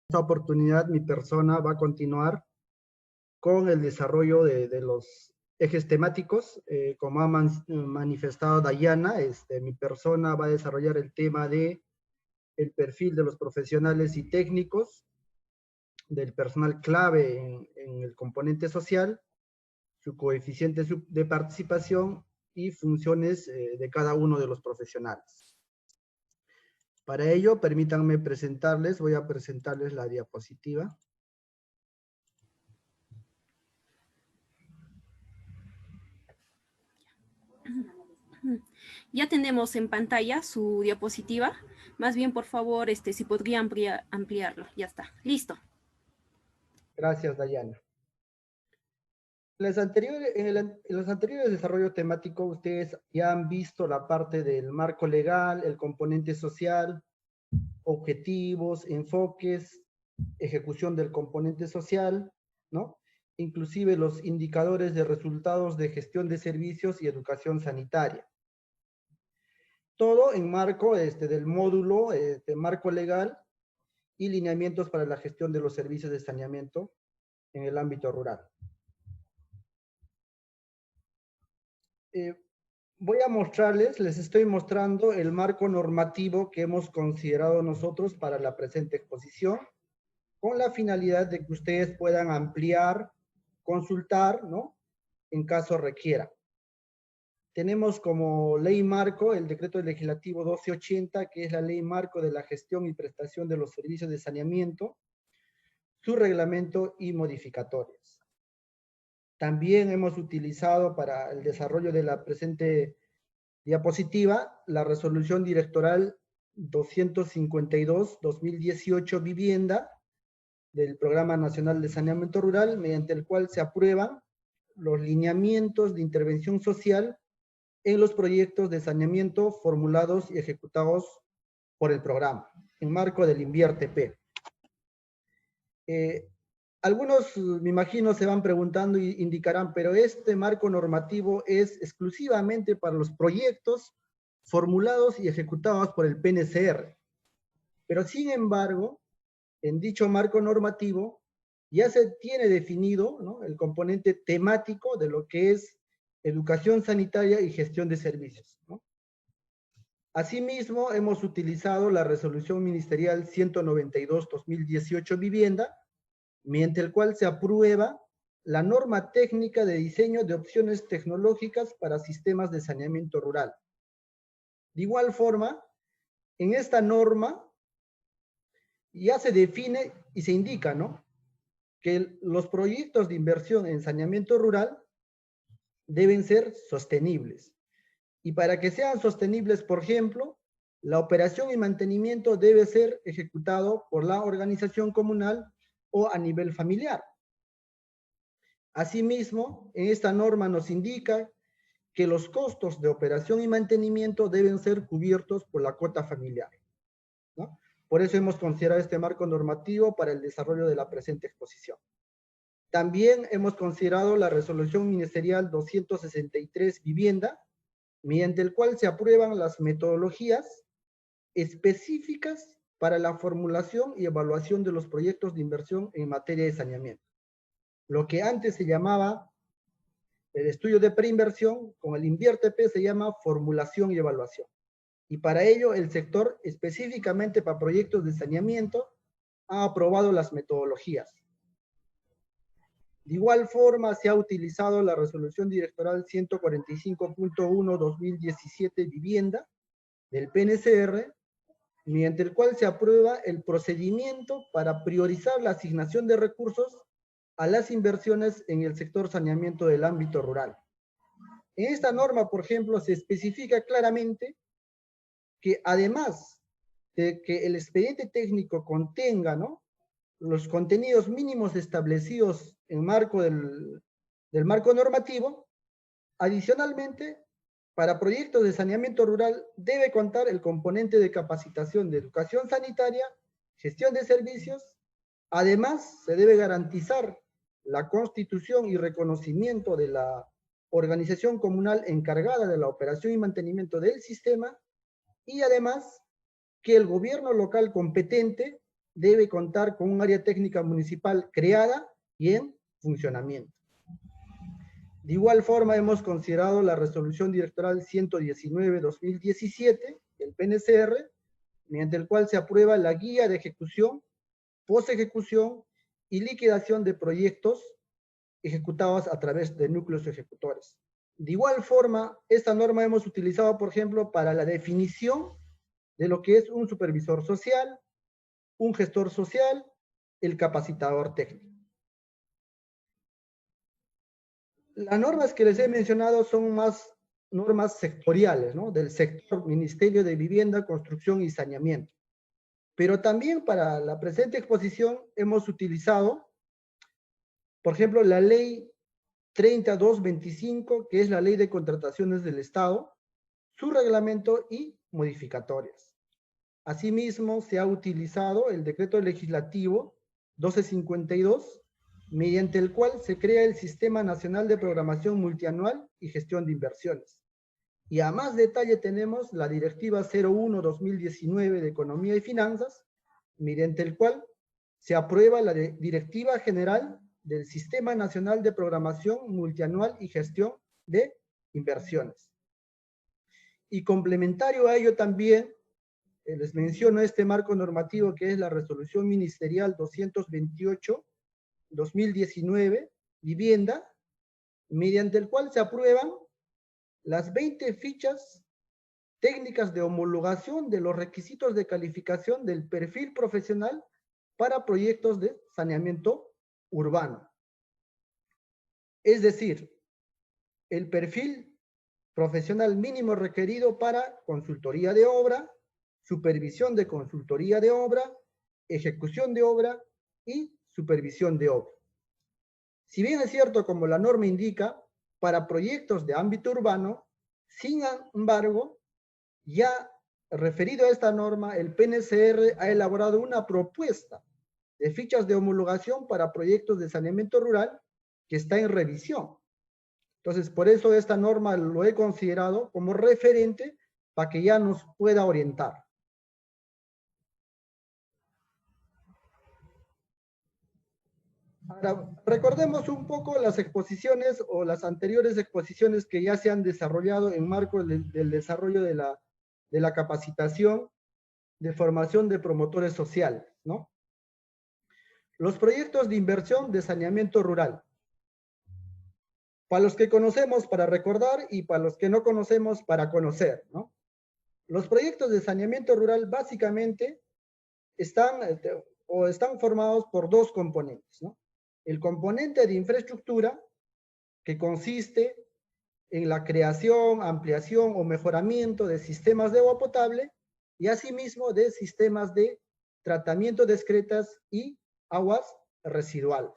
esta oportunidad mi persona va a continuar con el desarrollo de los ejes temáticos. Como ha manifestado Dayana, mi persona va a desarrollar el tema de el perfil de los profesionales y técnicos, del personal clave en el componente social, su coeficiente de participación y funciones de cada uno de los profesionales. Para ello, permítanme presentarles, voy a presentarles la diapositiva. Ya tenemos en pantalla su diapositiva. Más bien, por favor, si podría ampliarlo. Ya está. Listo. Gracias, Dayana. En los anteriores desarrollos temáticos, ustedes ya han visto la parte del marco legal, el componente social, objetivos, enfoques, ejecución del componente social, ¿no? Inclusive los indicadores de resultados de gestión de servicios y educación sanitaria. Todo en marco del módulo de marco legal y lineamientos para la gestión de los servicios de saneamiento en el ámbito rural. Voy a mostrarles, les estoy mostrando el marco normativo que hemos considerado nosotros para la presente exposición, con la finalidad de que ustedes puedan ampliar, consultar, ¿no? En caso requiera. Tenemos como ley marco el decreto legislativo 1280, que es la ley marco de la gestión y prestación de los servicios de saneamiento, su reglamento y modificatorios. También hemos utilizado para el desarrollo de la presente diapositiva la resolución directoral 252-2018 vivienda del Programa Nacional de Saneamiento Rural, mediante el cual se aprueban los lineamientos de intervención social en los proyectos de saneamiento formulados y ejecutados por el programa, en marco del INVIERTE-P. Algunos, me imagino, se van preguntando y indicarán, pero este marco normativo es exclusivamente para los proyectos formulados y ejecutados por el PNCR. Pero sin embargo, en dicho marco normativo ya se tiene definido, ¿no?, el componente temático de lo que es educación sanitaria y gestión de servicios, ¿no? Asimismo, hemos utilizado la resolución ministerial 192-2018 vivienda, mediante el cual se aprueba la norma técnica de diseño de opciones tecnológicas para sistemas de saneamiento rural. De igual forma, en esta norma ya se define y se indica, ¿no?, que los proyectos de inversión en saneamiento rural deben ser sostenibles. Y para que sean sostenibles, por ejemplo, la operación y mantenimiento debe ser ejecutado por la organización comunal o a nivel familiar. Asimismo, en esta norma nos indica que los costos de operación y mantenimiento deben ser cubiertos por la cuota familiar, ¿no? Por eso hemos considerado este marco normativo para el desarrollo de la presente exposición. También hemos considerado la resolución ministerial 263 vivienda, mediante el cual se aprueban las metodologías específicas para la formulación y evaluación de los proyectos de inversión en materia de saneamiento. Lo que antes se llamaba el estudio de preinversión, con el INVIERTE-P se llama formulación y evaluación. Y para ello el sector, específicamente para proyectos de saneamiento, ha aprobado las metodologías. De igual forma, se ha utilizado la resolución directoral 145.1/2017 vivienda del PNCR, mediante el cual se aprueba el procedimiento para priorizar la asignación de recursos a las inversiones en el sector saneamiento del ámbito rural. En esta norma, por ejemplo, se especifica claramente que además de que el expediente técnico contenga, ¿no?, los contenidos mínimos establecidos en marco del marco normativo, adicionalmente, para proyectos de saneamiento rural debe contar el componente de capacitación de educación sanitaria, gestión de servicios. Además, se debe garantizar la constitución y reconocimiento de la organización comunal encargada de la operación y mantenimiento del sistema, y además que el gobierno local competente debe contar con un área técnica municipal creada y en funcionamiento. De igual forma, hemos considerado la resolución directoral 119/2017 del PNCR, mediante el cual se aprueba la guía de ejecución, post-ejecución y liquidación de proyectos ejecutados a través de núcleos ejecutores. De igual forma, esta norma hemos utilizado, por ejemplo, para la definición de lo que es un supervisor social, un gestor social, el capacitador técnico. Las normas que les he mencionado son más normas sectoriales, ¿no? Del sector Ministerio de Vivienda, Construcción y Saneamiento. Pero también para la presente exposición hemos utilizado, por ejemplo, la ley 3225, que es la ley de contrataciones del Estado, su reglamento y modificatorias. Asimismo, se ha utilizado el decreto legislativo 1252, mediante el cual se crea el Sistema Nacional de Programación Multianual y Gestión de Inversiones. Y a más detalle tenemos la Directiva 01/2019 de Economía y Finanzas, mediante el cual se aprueba la Directiva General del Sistema Nacional de Programación Multianual y Gestión de Inversiones. Y complementario a ello también, les menciono este marco normativo que es la Resolución Ministerial 228/2019, Vivienda, mediante el cual se aprueban las 20 fichas técnicas de homologación de los requisitos de calificación del perfil profesional para proyectos de saneamiento urbano. Es decir, el perfil profesional mínimo requerido para consultoría de obra, supervisión de consultoría de obra, ejecución de obra y supervisión de obra. Si bien es cierto, como la norma indica, para proyectos de ámbito urbano, sin embargo, ya referido a esta norma, el PNCR ha elaborado una propuesta de fichas de homologación para proyectos de saneamiento rural que está en revisión. Entonces, por eso esta norma lo he considerado como referente para que ya nos pueda orientar. Ahora, recordemos un poco las exposiciones o las anteriores exposiciones que ya se han desarrollado en marco del desarrollo de la capacitación de formación de promotores sociales, ¿no? Los proyectos de inversión de saneamiento rural. Para los que conocemos, para recordar, y para los que no conocemos, para conocer, ¿no? Los proyectos de saneamiento rural básicamente están formados por dos componentes, ¿no? El componente de infraestructura, que consiste en la creación, ampliación o mejoramiento de sistemas de agua potable y asimismo de sistemas de tratamiento de excretas y aguas residuales.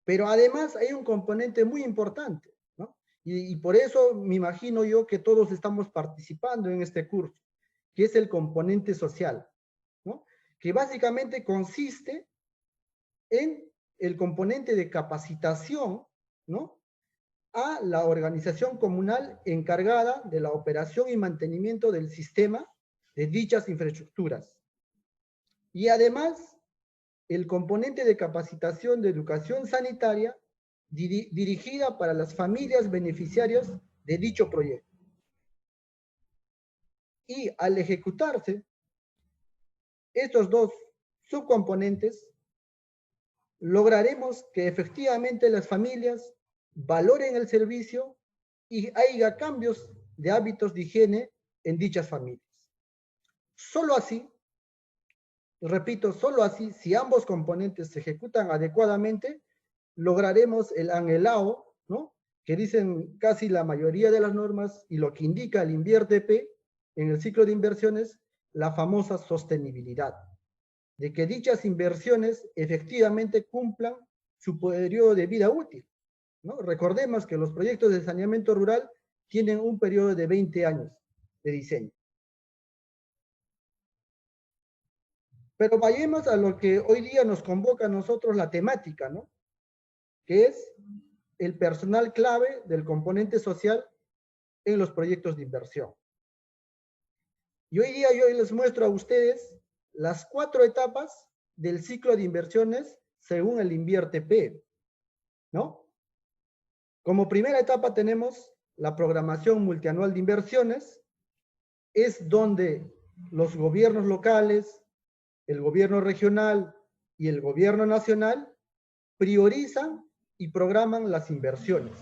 Pero además hay un componente muy importante, ¿no? Y por eso me imagino yo que todos estamos participando en este curso, que es el componente social, ¿no? Que básicamente consiste en el componente de capacitación, ¿no? A la organización comunal encargada de la operación y mantenimiento del sistema de dichas infraestructuras. Y además, el componente de capacitación de educación sanitaria dirigida para las familias beneficiarias de dicho proyecto. Y al ejecutarse estos dos subcomponentes, lograremos que efectivamente las familias valoren el servicio y haya cambios de hábitos de higiene en dichas familias. Solo así, repito, solo así, si ambos componentes se ejecutan adecuadamente, lograremos el anhelado, ¿no? Que dicen casi la mayoría de las normas y lo que indica el INVIERTP en el ciclo de inversiones, la famosa sostenibilidad, de que dichas inversiones efectivamente cumplan su periodo de vida útil, ¿no? Recordemos que los proyectos de saneamiento rural tienen un periodo de 20 años de diseño. Pero vayamos a lo que hoy día nos convoca a nosotros la temática, ¿no? Que es el personal clave del componente social en los proyectos de inversión. Y hoy día yo les muestro a ustedes las 4 etapas del ciclo de inversiones según el INVIERTE-P, ¿no? Como primera etapa tenemos la programación multianual de inversiones, es donde los gobiernos locales, el gobierno regional y el gobierno nacional priorizan y programan las inversiones.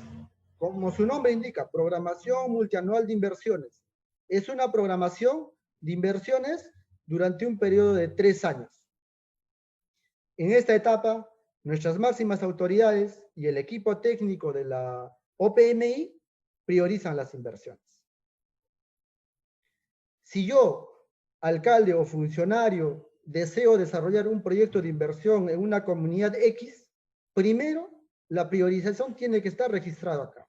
Como su nombre indica, programación multianual de inversiones. Es una programación de inversiones durante un periodo de 3 años. En esta etapa, nuestras máximas autoridades y el equipo técnico de la OPMI priorizan las inversiones. Si yo, alcalde o funcionario, deseo desarrollar un proyecto de inversión en una comunidad X, primero la priorización tiene que estar registrada acá.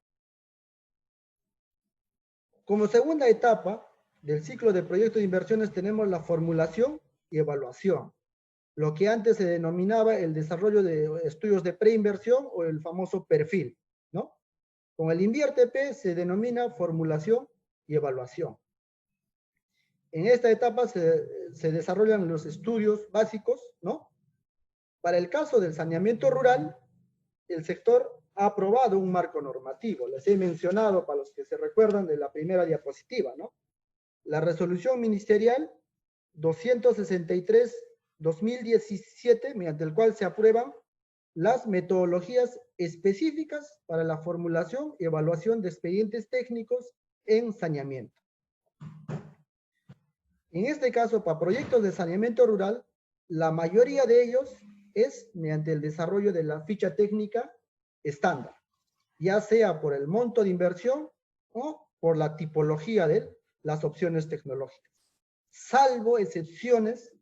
Como segunda etapa del ciclo de proyectos de inversiones tenemos la formulación y evaluación, lo que antes se denominaba el desarrollo de estudios de preinversión o el famoso perfil, ¿no? Con el INVIERTE-P se denomina formulación y evaluación. En esta etapa se desarrollan los estudios básicos, ¿no? Para el caso del saneamiento rural, el sector ha aprobado un marco normativo. Les he mencionado, para los que se recuerdan de la primera diapositiva, ¿no? La resolución ministerial 263-2017, mediante el cual se aprueban las metodologías específicas para la formulación y evaluación de expedientes técnicos en saneamiento. En este caso, para proyectos de saneamiento rural, la mayoría de ellos es mediante el desarrollo de la ficha técnica estándar, ya sea por el monto de inversión o por la tipología de las opciones tecnológicas, salvo excepciones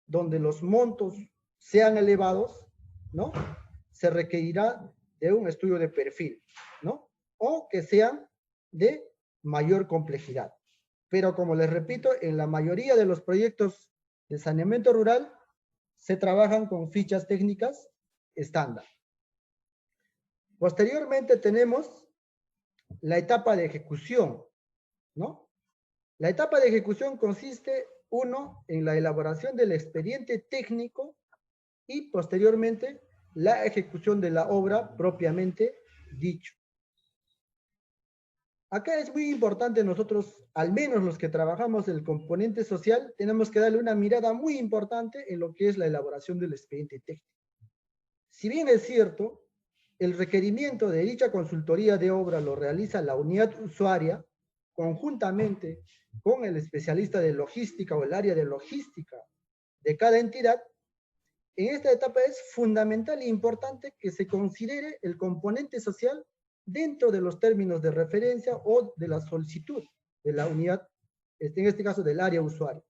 donde los montos sean elevados, ¿no? Se requerirá de un estudio de perfil, ¿no? O que sean de mayor complejidad. Pero como les repito, en la mayoría de los proyectos de saneamiento rural se trabajan con fichas técnicas estándar. Posteriormente tenemos la etapa de ejecución, ¿no? La etapa de ejecución consiste, uno, en la elaboración del expediente técnico y posteriormente la ejecución de la obra propiamente dicho. Acá es muy importante nosotros, al menos los que trabajamos el componente social, tenemos que darle una mirada muy importante en lo que es la elaboración del expediente técnico. Si bien es cierto, el requerimiento de dicha consultoría de obra lo realiza la unidad usuaria conjuntamente con el especialista de logística o el área de logística de cada entidad, en esta etapa es fundamental e importante que se considere el componente social dentro de los términos de referencia o de la solicitud de la unidad, en este caso del área usuaria.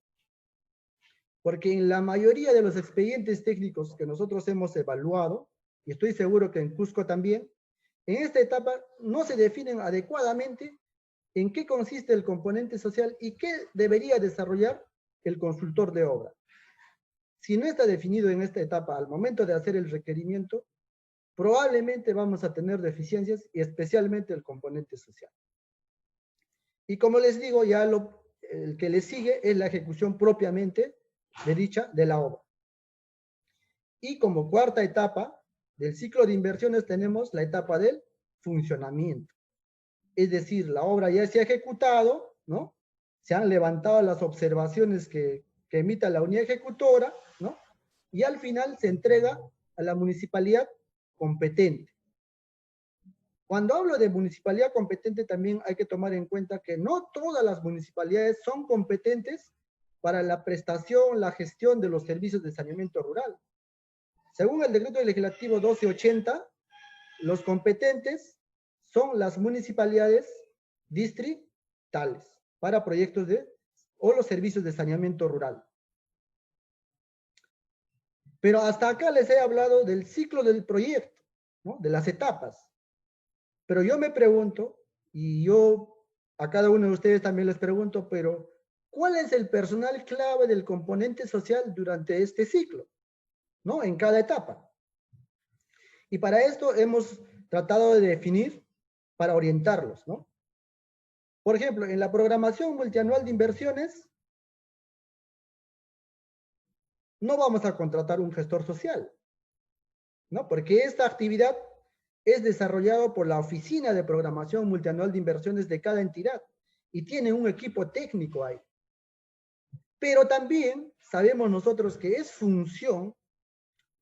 Porque en la mayoría de los expedientes técnicos que nosotros hemos evaluado, y estoy seguro que en Cusco también, en esta etapa no se definen adecuadamente en qué consiste el componente social y qué debería desarrollar el consultor de obra. Si no está definido en esta etapa al momento de hacer el requerimiento, probablemente vamos a tener deficiencias y especialmente el componente social. Y como les digo, ya el que le sigue es la ejecución propiamente de la obra. Y como cuarta etapa del ciclo de inversiones tenemos la etapa del funcionamiento. Es decir, la obra ya se ha ejecutado, ¿no? Se han levantado las observaciones que emita la unidad ejecutora, ¿no? Y al final se entrega a la municipalidad competente. Cuando hablo de municipalidad competente también hay que tomar en cuenta que no todas las municipalidades son competentes para la prestación, la gestión de los servicios de saneamiento rural. Según el decreto legislativo 1280, los competentes son las municipalidades distritales para proyectos o los servicios de saneamiento rural. Pero hasta acá les he hablado del ciclo del proyecto, ¿no? De las etapas. Pero yo me pregunto, y yo a cada uno de ustedes también les pregunto, pero ¿cuál es el personal clave del componente social durante este ciclo? ¿No? En cada etapa. Y para esto hemos tratado de definir para orientarlos, ¿no? Por ejemplo, en la programación multianual de inversiones, no vamos a contratar un gestor social, ¿no? Porque esta actividad es desarrollada por la Oficina de Programación Multianual de Inversiones de cada entidad y tiene un equipo técnico ahí. Pero también sabemos nosotros que es función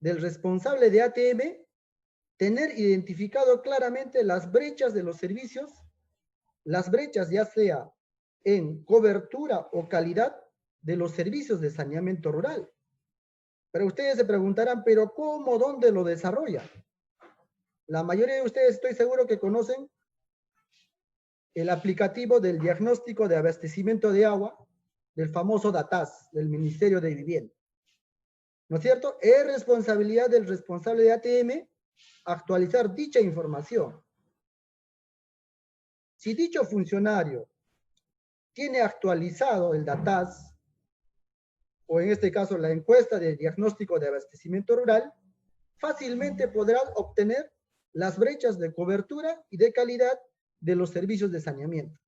del responsable de ATM tener identificado claramente las brechas de los servicios, las brechas ya sea en cobertura o calidad de los servicios de saneamiento rural. Pero ustedes se preguntarán, ¿pero cómo, dónde lo desarrolla? La mayoría de ustedes estoy seguro que conocen el aplicativo del diagnóstico de abastecimiento de agua del famoso DATAS, del Ministerio de Vivienda. ¿No es cierto? Es responsabilidad del responsable de ATM actualizar dicha información. Si dicho funcionario tiene actualizado el DATAS, o en este caso la encuesta de diagnóstico de abastecimiento rural, fácilmente podrá obtener las brechas de cobertura y de calidad de los servicios de saneamiento.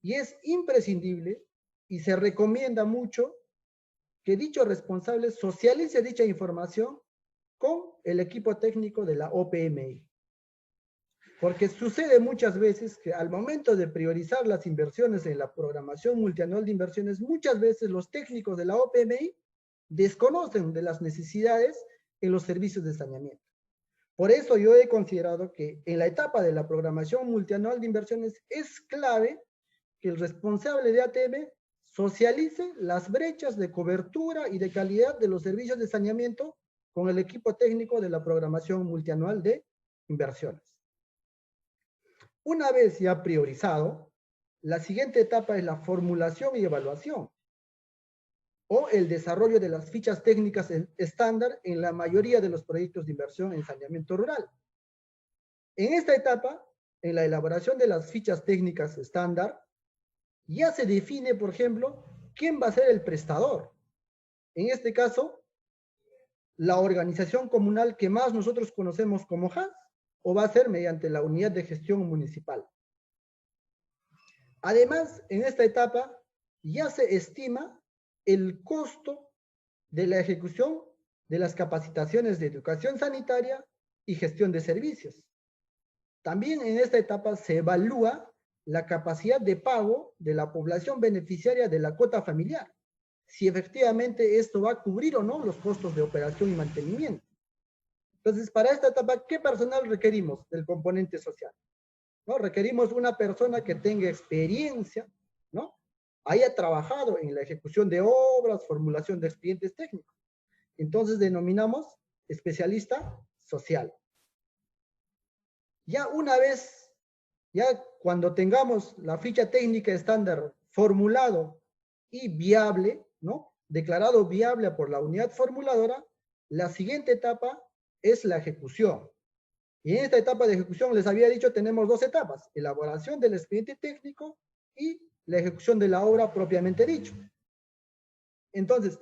Y es imprescindible y se recomienda mucho que dicho responsable socialice dicha información con el equipo técnico de la OPMI. Porque sucede muchas veces que al momento de priorizar las inversiones en la programación multianual de inversiones, muchas veces los técnicos de la OPMI desconocen de las necesidades en los servicios de saneamiento. Por eso yo he considerado que en la etapa de la programación multianual de inversiones es clave que el responsable de ATM socialice las brechas de cobertura y de calidad de los servicios de saneamiento con el equipo técnico de la programación multianual de inversiones. Una vez ya priorizado, la siguiente etapa es la formulación y evaluación o el desarrollo de las fichas técnicas estándar en la mayoría de los proyectos de inversión en saneamiento rural. En esta etapa, en la elaboración de las fichas técnicas estándar, ya se define, por ejemplo, quién va a ser el prestador. En este caso, la organización comunal que más nosotros conocemos como JAS, o va a ser mediante la unidad de gestión municipal. Además, en esta etapa ya se estima el costo de la ejecución de las capacitaciones de educación sanitaria y gestión de servicios. También en esta etapa se evalúa la capacidad de pago de la población beneficiaria de la cuota familiar, si efectivamente esto va a cubrir o no los costos de operación y mantenimiento. Entonces, para esta etapa, ¿qué personal requerimos del componente social? ¿No? Requerimos una persona que tenga experiencia, ¿no? Haya trabajado en la ejecución de obras, formulación de expedientes técnicos. Entonces denominamos especialista social. Ya una vez, ya cuando tengamos la ficha técnica estándar formulado y viable, ¿no? Declarado viable por la unidad formuladora, la siguiente etapa es la ejecución. Y en esta etapa de ejecución, les había dicho, tenemos dos etapas: elaboración del expediente técnico y la ejecución de la obra propiamente dicho. Entonces,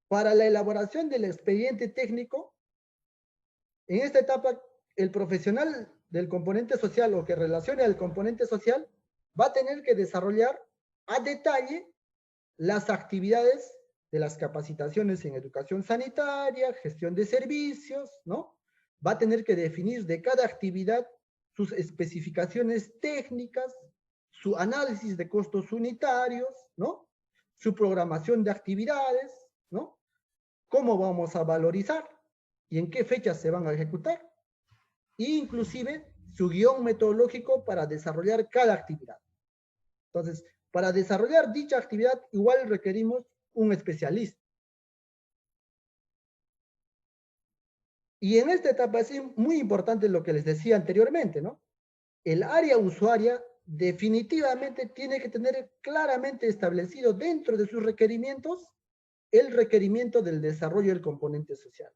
para la elaboración del expediente técnico, en esta etapa, el profesional del componente social o que relacione al componente social va a tener que desarrollar a detalle las actividades de las capacitaciones en educación sanitaria, gestión de servicios, ¿no? Va a tener que definir de cada actividad sus especificaciones técnicas, su análisis de costos unitarios, ¿no? Su programación de actividades, ¿no? Cómo vamos a valorizar y en qué fechas se van a ejecutar. E inclusive su guión metodológico para desarrollar cada actividad. Entonces, para desarrollar dicha actividad igual requerimos un especialista. Y en esta etapa es muy importante lo que les decía anteriormente, ¿no? El área usuaria definitivamente tiene que tener claramente establecido dentro de sus requerimientos el requerimiento del desarrollo del componente social.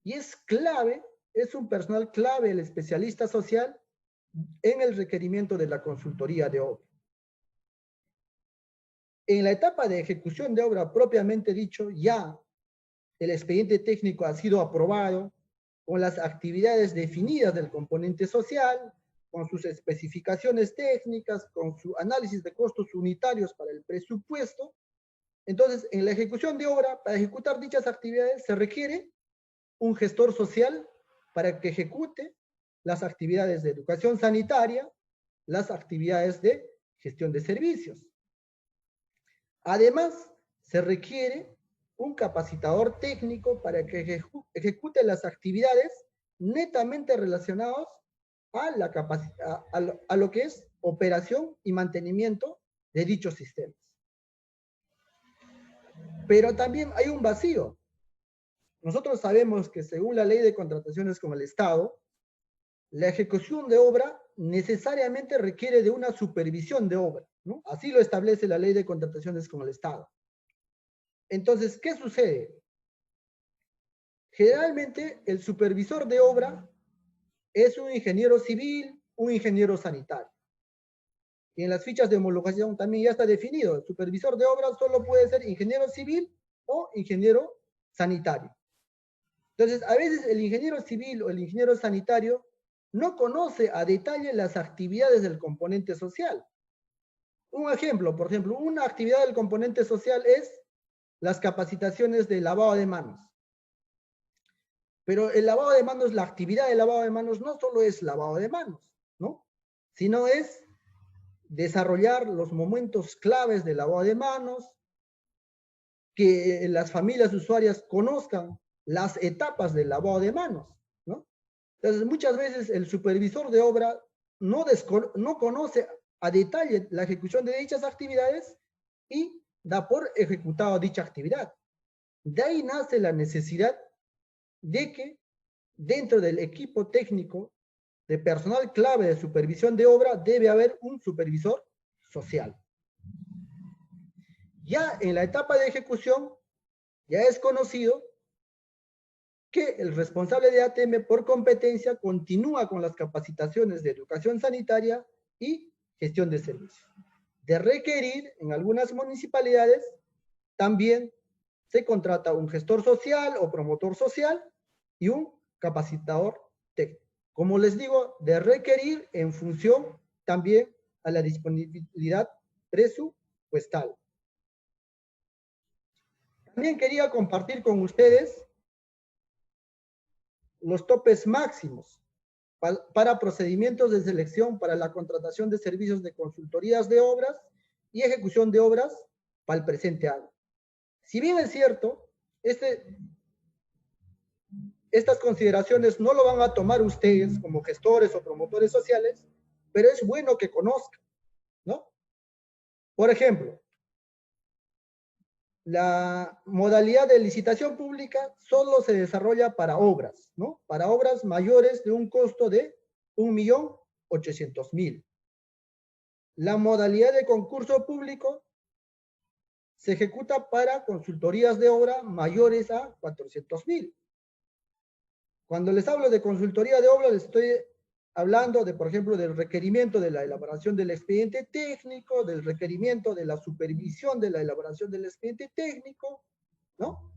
Y es clave, es un personal clave el especialista social en el requerimiento de la consultoría de obra. En la etapa de ejecución de obra propiamente dicho, ya el expediente técnico ha sido aprobado con las actividades definidas del componente social, con sus especificaciones técnicas, con su análisis de costos unitarios para el presupuesto. Entonces, en la ejecución de obra, para ejecutar dichas actividades, se requiere un gestor social para que ejecute las actividades de educación sanitaria, las actividades de gestión de servicios. Además, se requiere un capacitador técnico para que ejecute las actividades netamente relacionadas a lo que es operación y mantenimiento de dichos sistemas. Pero también hay un vacío. Nosotros sabemos que según la ley de contrataciones con el Estado, la ejecución de obra necesariamente requiere de una supervisión de obra, ¿no? Así lo establece la ley de contrataciones con el Estado. Entonces, ¿qué sucede? Generalmente, el supervisor de obra es un ingeniero civil, un ingeniero sanitario. Y en las fichas de homologación también ya está definido. El supervisor de obra solo puede ser ingeniero civil o ingeniero sanitario. Entonces, a veces el ingeniero civil o el ingeniero sanitario no conoce a detalle las actividades del componente social. Un ejemplo, por ejemplo, una actividad del componente social es las capacitaciones de lavado de manos. Pero el lavado de manos, la actividad de lavado de manos no solo es lavado de manos, ¿no? Sino es desarrollar los momentos claves del lavado de manos, que las familias usuarias conozcan las etapas del lavado de manos, ¿no? Entonces, muchas veces el supervisor de obra no conoce a detalle la ejecución de dichas actividades y da por ejecutado dicha actividad. De ahí nace la necesidad de que dentro del equipo técnico de personal clave de supervisión de obra debe haber un supervisor social. Ya en la etapa de ejecución, ya es conocido que el responsable de ATM por competencia continúa con las capacitaciones de educación sanitaria y gestión de servicios. De requerir, en algunas municipalidades, también se contrata un gestor social o promotor social y un capacitador técnico. Como les digo, de requerir en función también a la disponibilidad presupuestal. También quería compartir con ustedes los topes máximos para procedimientos de selección para la contratación de servicios de consultorías de obras y ejecución de obras para el presente año. Si bien es cierto, estas consideraciones no lo van a tomar ustedes como gestores o promotores sociales, pero es bueno que conozcan, ¿no? Por ejemplo, la modalidad de licitación pública solo se desarrolla para obras, ¿no? Para obras mayores de un costo de 1.800.000. La modalidad de concurso público se ejecuta para consultorías de obra mayores a 400.000. Cuando les hablo de consultoría de obra, les estoy hablando de, por ejemplo, del requerimiento de la elaboración del expediente técnico, del requerimiento de la supervisión de la elaboración del expediente técnico, ¿no?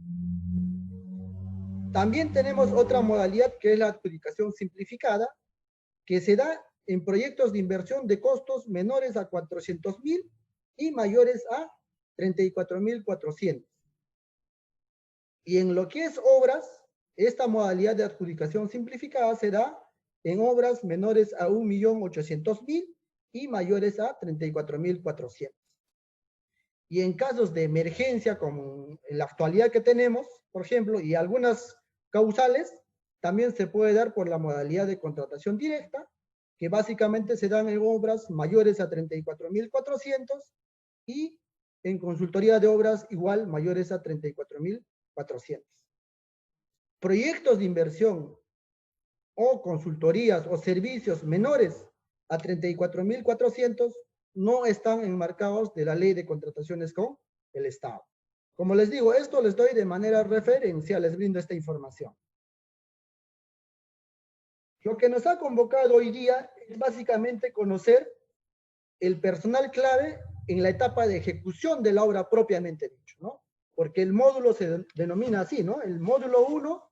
También tenemos otra modalidad que es la adjudicación simplificada, que se da en proyectos de inversión de costos menores a 400.000 y mayores a 34.400. Y en lo que es obras, esta modalidad de adjudicación simplificada se da en obras menores a 1.800.000 y mayores a 34.400. Y en casos de emergencia, como en la actualidad que tenemos, por ejemplo, y algunas causales, también se puede dar por la modalidad de contratación directa, que básicamente se dan en obras mayores a 34.400 y en consultoría de obras igual mayores a 34.400. Proyectos de inversión o consultorías o servicios menores a 34.400 no están enmarcados de la ley de contrataciones con el Estado. Como les digo, esto les doy de manera referencial, les brindo esta información. Lo que nos ha convocado hoy día es básicamente conocer el personal clave en la etapa de ejecución de la obra propiamente dicho, ¿no? Porque el módulo se denomina así, ¿no? El módulo 1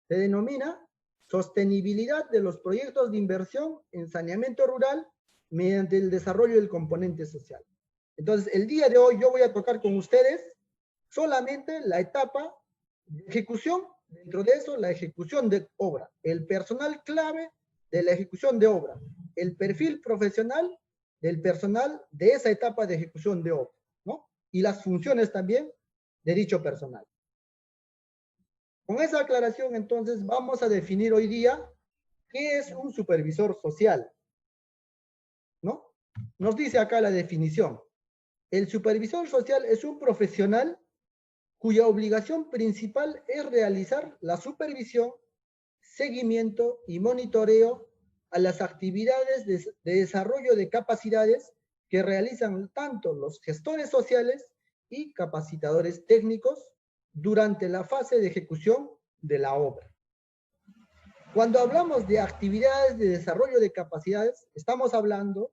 se denomina sostenibilidad de los proyectos de inversión en saneamiento rural mediante el desarrollo del componente social. Entonces, el día de hoy yo voy a tocar con ustedes solamente la etapa de ejecución, dentro de eso la ejecución de obra, el personal clave de la ejecución de obra, el perfil profesional del personal de esa etapa de ejecución de obra, ¿no? Y las funciones también de dicho personal. Con esa aclaración, entonces, vamos a definir hoy día qué es un supervisor social, ¿no? Nos dice acá la definición. El supervisor social es un profesional cuya obligación principal es realizar la supervisión, seguimiento y monitoreo a las actividades de desarrollo de capacidades que realizan tanto los gestores sociales y capacitadores técnicos durante la fase de ejecución de la obra. Cuando hablamos de actividades de desarrollo de capacidades, estamos hablando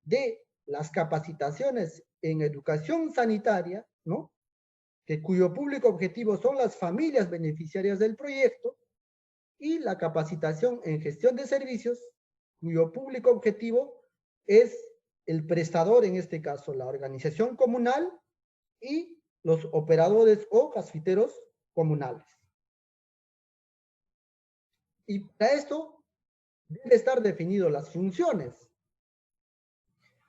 de las capacitaciones en educación sanitaria, ¿no? Cuyo público objetivo son las familias beneficiarias del proyecto, y la capacitación en gestión de servicios, cuyo público objetivo es el prestador, en este caso la organización comunal, y los operadores o gasfiteros comunales. Y para esto debe estar definido las funciones.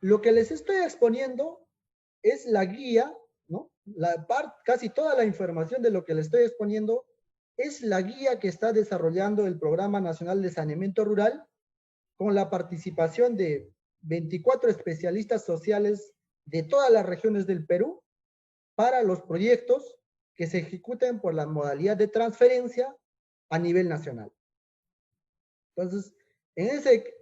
Lo que les estoy exponiendo es la guía, ¿no? Casi toda la información de lo que les estoy exponiendo es la guía que está desarrollando el Programa Nacional de Saneamiento Rural con la participación de 24 especialistas sociales de todas las regiones del Perú para los proyectos que se ejecuten por la modalidad de transferencia a nivel nacional. Entonces, en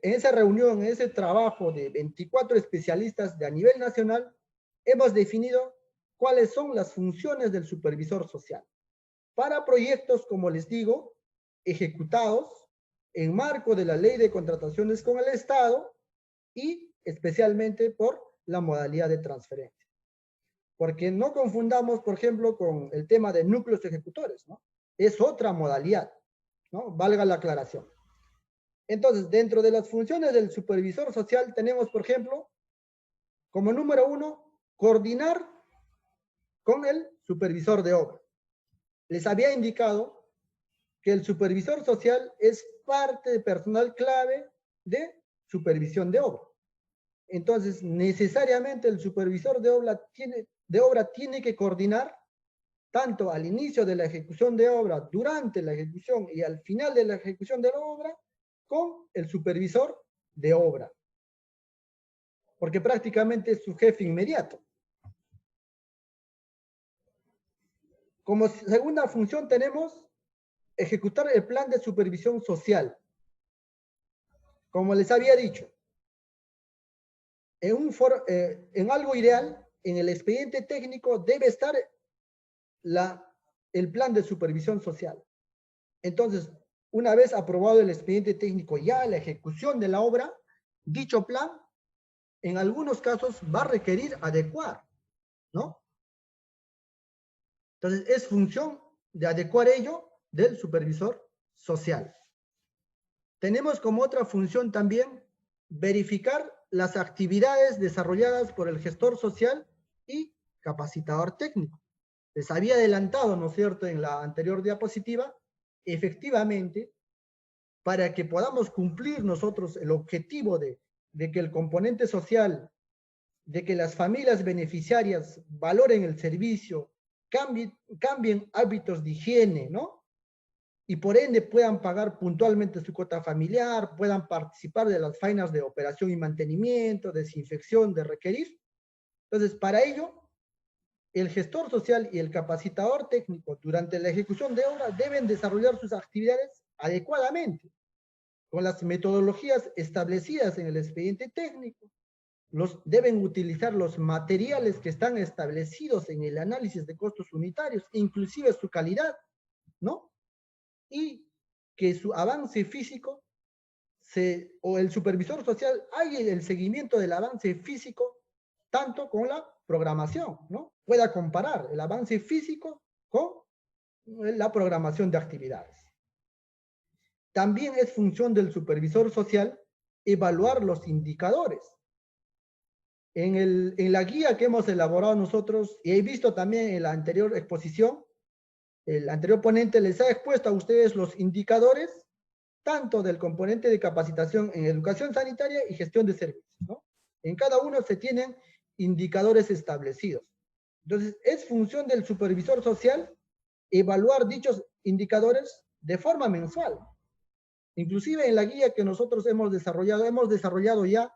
esa reunión, en ese trabajo de 24 especialistas a nivel nacional, hemos definido cuáles son las funciones del supervisor social para proyectos, como les digo, ejecutados en marco de la Ley de Contrataciones con el Estado y especialmente por la modalidad de transferencia. Porque no confundamos, por ejemplo, con el tema de núcleos ejecutores, ¿no? Es otra modalidad, ¿no? Valga la aclaración. Entonces, dentro de las funciones del supervisor social tenemos, por ejemplo, como número 1, coordinar con el supervisor de obra. Les había indicado que el supervisor social es parte de personal clave de supervisión de obra. Entonces, necesariamente el supervisor de obra tiene que coordinar tanto al inicio de la ejecución de obra, durante la ejecución y al final de la ejecución de la obra, con el supervisor de obra, porque prácticamente es su jefe inmediato. Como segunda función tenemos ejecutar el plan de supervisión social. Como les había dicho, en algo ideal, en el expediente técnico debe estar el plan de supervisión social. Entonces, una vez aprobado el expediente técnico, ya la ejecución de la obra, dicho plan, en algunos casos va a requerir adecuar, ¿no? Entonces, es función de adecuar ello del supervisor social. Tenemos como otra función también verificar las actividades desarrolladas por el gestor social y capacitador técnico. Les había adelantado, ¿no es cierto?, en la anterior diapositiva, efectivamente, para que podamos cumplir nosotros el objetivo de que el componente social, de que las familias beneficiarias valoren el servicio, cambien hábitos de higiene, ¿no? Y por ende puedan pagar puntualmente su cuota familiar, puedan participar de las faenas de operación y mantenimiento, desinfección, de requerir. Entonces, para ello, el gestor social y el capacitador técnico durante la ejecución de obra deben desarrollar sus actividades adecuadamente, con las metodologías establecidas en el expediente técnico. Deben utilizar los materiales que están establecidos en el análisis de costos unitarios, inclusive su calidad, ¿no? Y que su avance físico, o el supervisor social haga el seguimiento del avance físico, tanto con la programación, ¿no? Pueda comparar el avance físico con la programación de actividades. También es función del supervisor social evaluar los indicadores. En la guía que hemos elaborado nosotros, y he visto también en la anterior exposición, el anterior ponente les ha expuesto a ustedes los indicadores, tanto del componente de capacitación en educación sanitaria y gestión de servicios, ¿no? En cada uno se tienen indicadores establecidos. Entonces, es función del supervisor social evaluar dichos indicadores de forma mensual. Inclusive en la guía que nosotros hemos desarrollado ya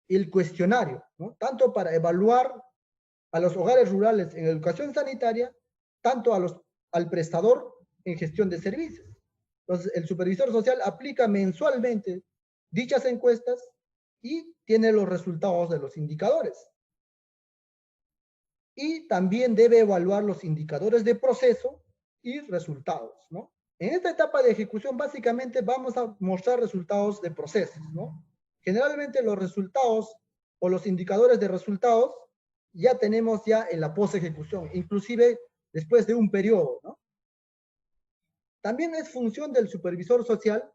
el cuestionario, ¿no? Tanto para evaluar a los hogares rurales en educación sanitaria, tanto al prestador en gestión de servicios. Entonces, el supervisor social aplica mensualmente dichas encuestas y tiene los resultados de los indicadores. Y también debe evaluar los indicadores de proceso y resultados, ¿no? En esta etapa de ejecución, básicamente vamos a mostrar resultados de procesos, ¿no? Generalmente los resultados o los indicadores de resultados ya tenemos ya en la post-ejecución, inclusive después de un periodo, ¿no? También es función del supervisor social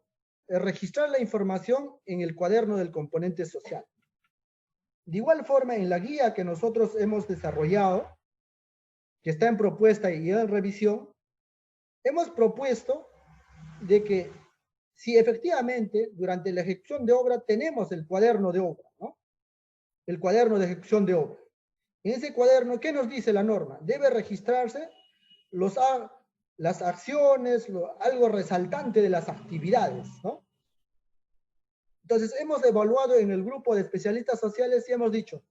registrar la información en el cuaderno del componente social. De igual forma, en la guía que nosotros hemos desarrollado, que está en propuesta y en revisión, hemos propuesto de que si efectivamente durante la ejecución de obra tenemos el cuaderno de obra, ¿no? El cuaderno de ejecución de obra. En ese cuaderno, ¿qué nos dice la norma? Debe registrarse las acciones, algo resaltante de las actividades, ¿no? Entonces, hemos evaluado en el grupo de especialistas sociales y hemos dicho,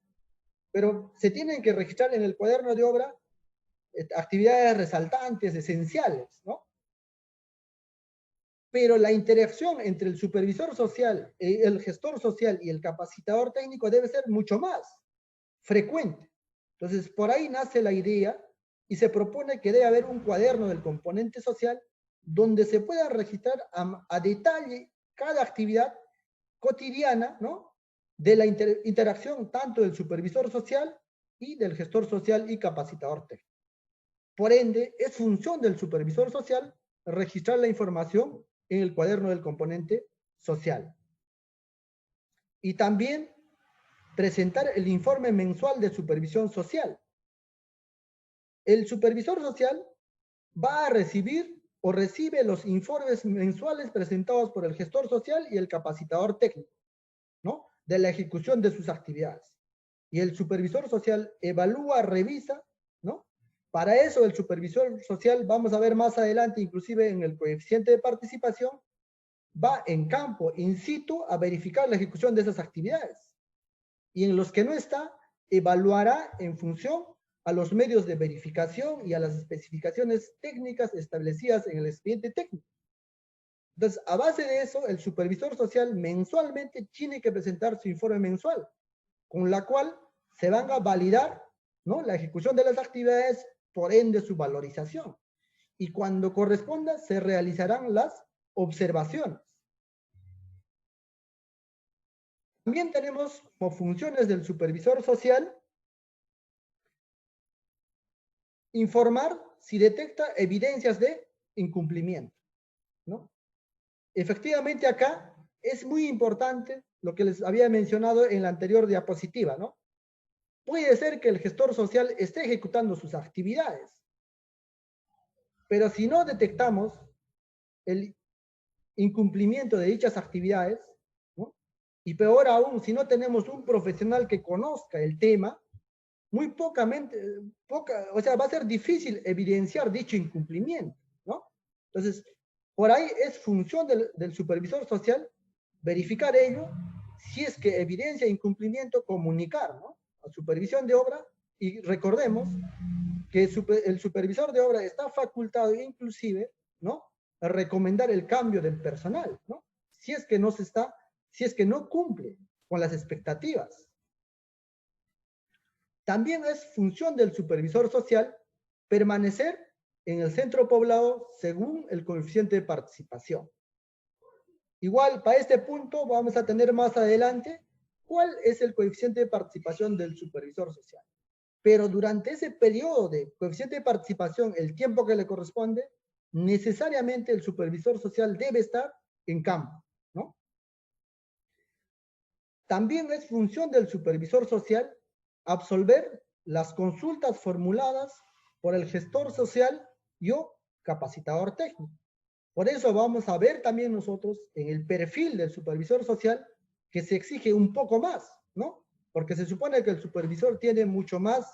pero se tienen que registrar en el cuaderno de obra actividades resaltantes, esenciales, ¿no? Pero la interacción entre el supervisor social, el gestor social y el capacitador técnico debe ser mucho más frecuente. Entonces, por ahí nace la idea y se propone que debe haber un cuaderno del componente social donde se pueda registrar a detalle cada actividad cotidiana, ¿no? De la interacción tanto del supervisor social y del gestor social y capacitador técnico. Por ende, es función del supervisor social registrar la información en el cuaderno del componente social. Y también presentar el informe mensual de supervisión social. El supervisor social va a recibir o recibe los informes mensuales presentados por el gestor social y el capacitador técnico, ¿no? De la ejecución de sus actividades. Y el supervisor social evalúa, revisa, ¿no? Para eso el supervisor social, vamos a ver más adelante, inclusive en el coeficiente de participación, va en campo, in situ, a verificar la ejecución de esas actividades. Y en los que no está, evaluará en función a los medios de verificación y a las especificaciones técnicas establecidas en el expediente técnico. Entonces, a base de eso, el supervisor social mensualmente tiene que presentar su informe mensual, con la cual se van a validar, ¿no? La ejecución de las actividades, por ende su valorización. Y cuando corresponda, se realizarán las observaciones. También tenemos como funciones del supervisor social informar si detecta evidencias de incumplimiento, ¿no? Efectivamente acá es muy importante lo que les había mencionado en la anterior diapositiva, ¿no? Puede ser que el gestor social esté ejecutando sus actividades, pero si no detectamos el incumplimiento de dichas actividades, ¿no? Y peor aún, si no tenemos un profesional que conozca el tema, o sea, va a ser difícil evidenciar dicho incumplimiento, ¿no? Entonces, por ahí es función del supervisor social verificar ello, si es que evidencia incumplimiento, comunicar, ¿no? A supervisión de obra, y recordemos que el supervisor de obra está facultado inclusive, ¿no? A recomendar el cambio del personal, ¿no? Si es que no cumple con las expectativas. También es función del supervisor social permanecer en el centro poblado según el coeficiente de participación. Igual, para este punto vamos a tener más adelante cuál es el coeficiente de participación del supervisor social. Pero durante ese periodo de coeficiente de participación, el tiempo que le corresponde, necesariamente el supervisor social debe estar en campo, ¿no? También es función del supervisor social absolver las consultas formuladas por el gestor social y o capacitador técnico. Por eso vamos a ver también nosotros en el perfil del supervisor social que se exige un poco más, ¿no? Porque se supone que el supervisor tiene mucho más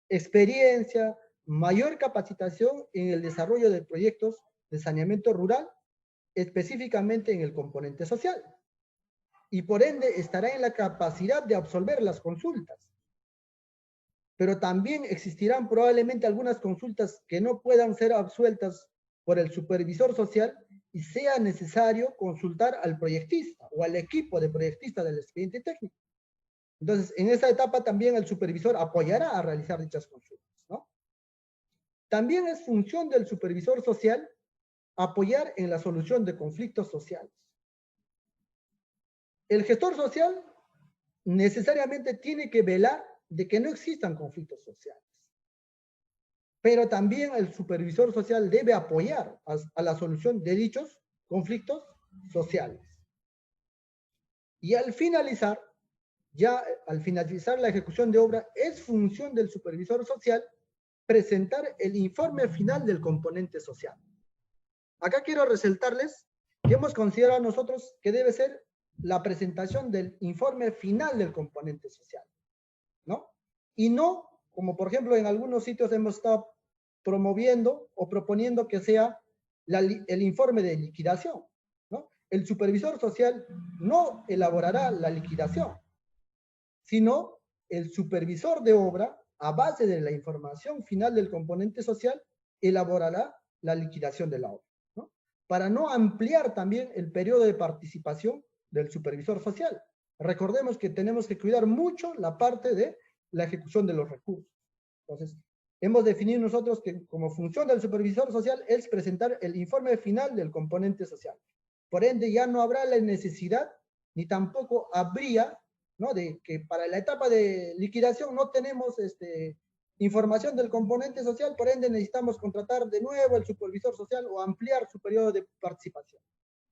experiencia, mayor capacitación en el desarrollo de proyectos de saneamiento rural, específicamente en el componente social. Y por ende estará en la capacidad de absolver las consultas. Pero también existirán probablemente algunas consultas que no puedan ser absueltas por el supervisor social y sea necesario consultar al proyectista o al equipo de proyectistas del expediente técnico. Entonces, en esa etapa también el supervisor apoyará a realizar dichas consultas, ¿no? También es función del supervisor social apoyar en la solución de conflictos sociales. El gestor social necesariamente tiene que velar de que no existan conflictos sociales. Pero también el supervisor social debe apoyar a la solución de dichos conflictos sociales. Y al finalizar la ejecución de obra, es función del supervisor social presentar el informe final del componente social. Acá quiero resaltarles que hemos considerado nosotros que debe ser la presentación del informe final del componente social, ¿no? Y no, como por ejemplo en algunos sitios hemos estado promoviendo o proponiendo que sea el informe de liquidación, ¿no? El supervisor social no elaborará la liquidación, sino el supervisor de obra, a base de la información final del componente social, elaborará la liquidación de la obra, ¿no? Para no ampliar también el periodo de participación del supervisor social. Recordemos que tenemos que cuidar mucho la parte de la ejecución de los recursos. Entonces, hemos definido nosotros que como función del supervisor social es presentar el informe final del componente social. Por ende, ya no habrá la necesidad, ni tampoco habría, ¿no?, de que para la etapa de liquidación no tenemos información del componente social, por ende necesitamos contratar de nuevo el supervisor social o ampliar su periodo de participación.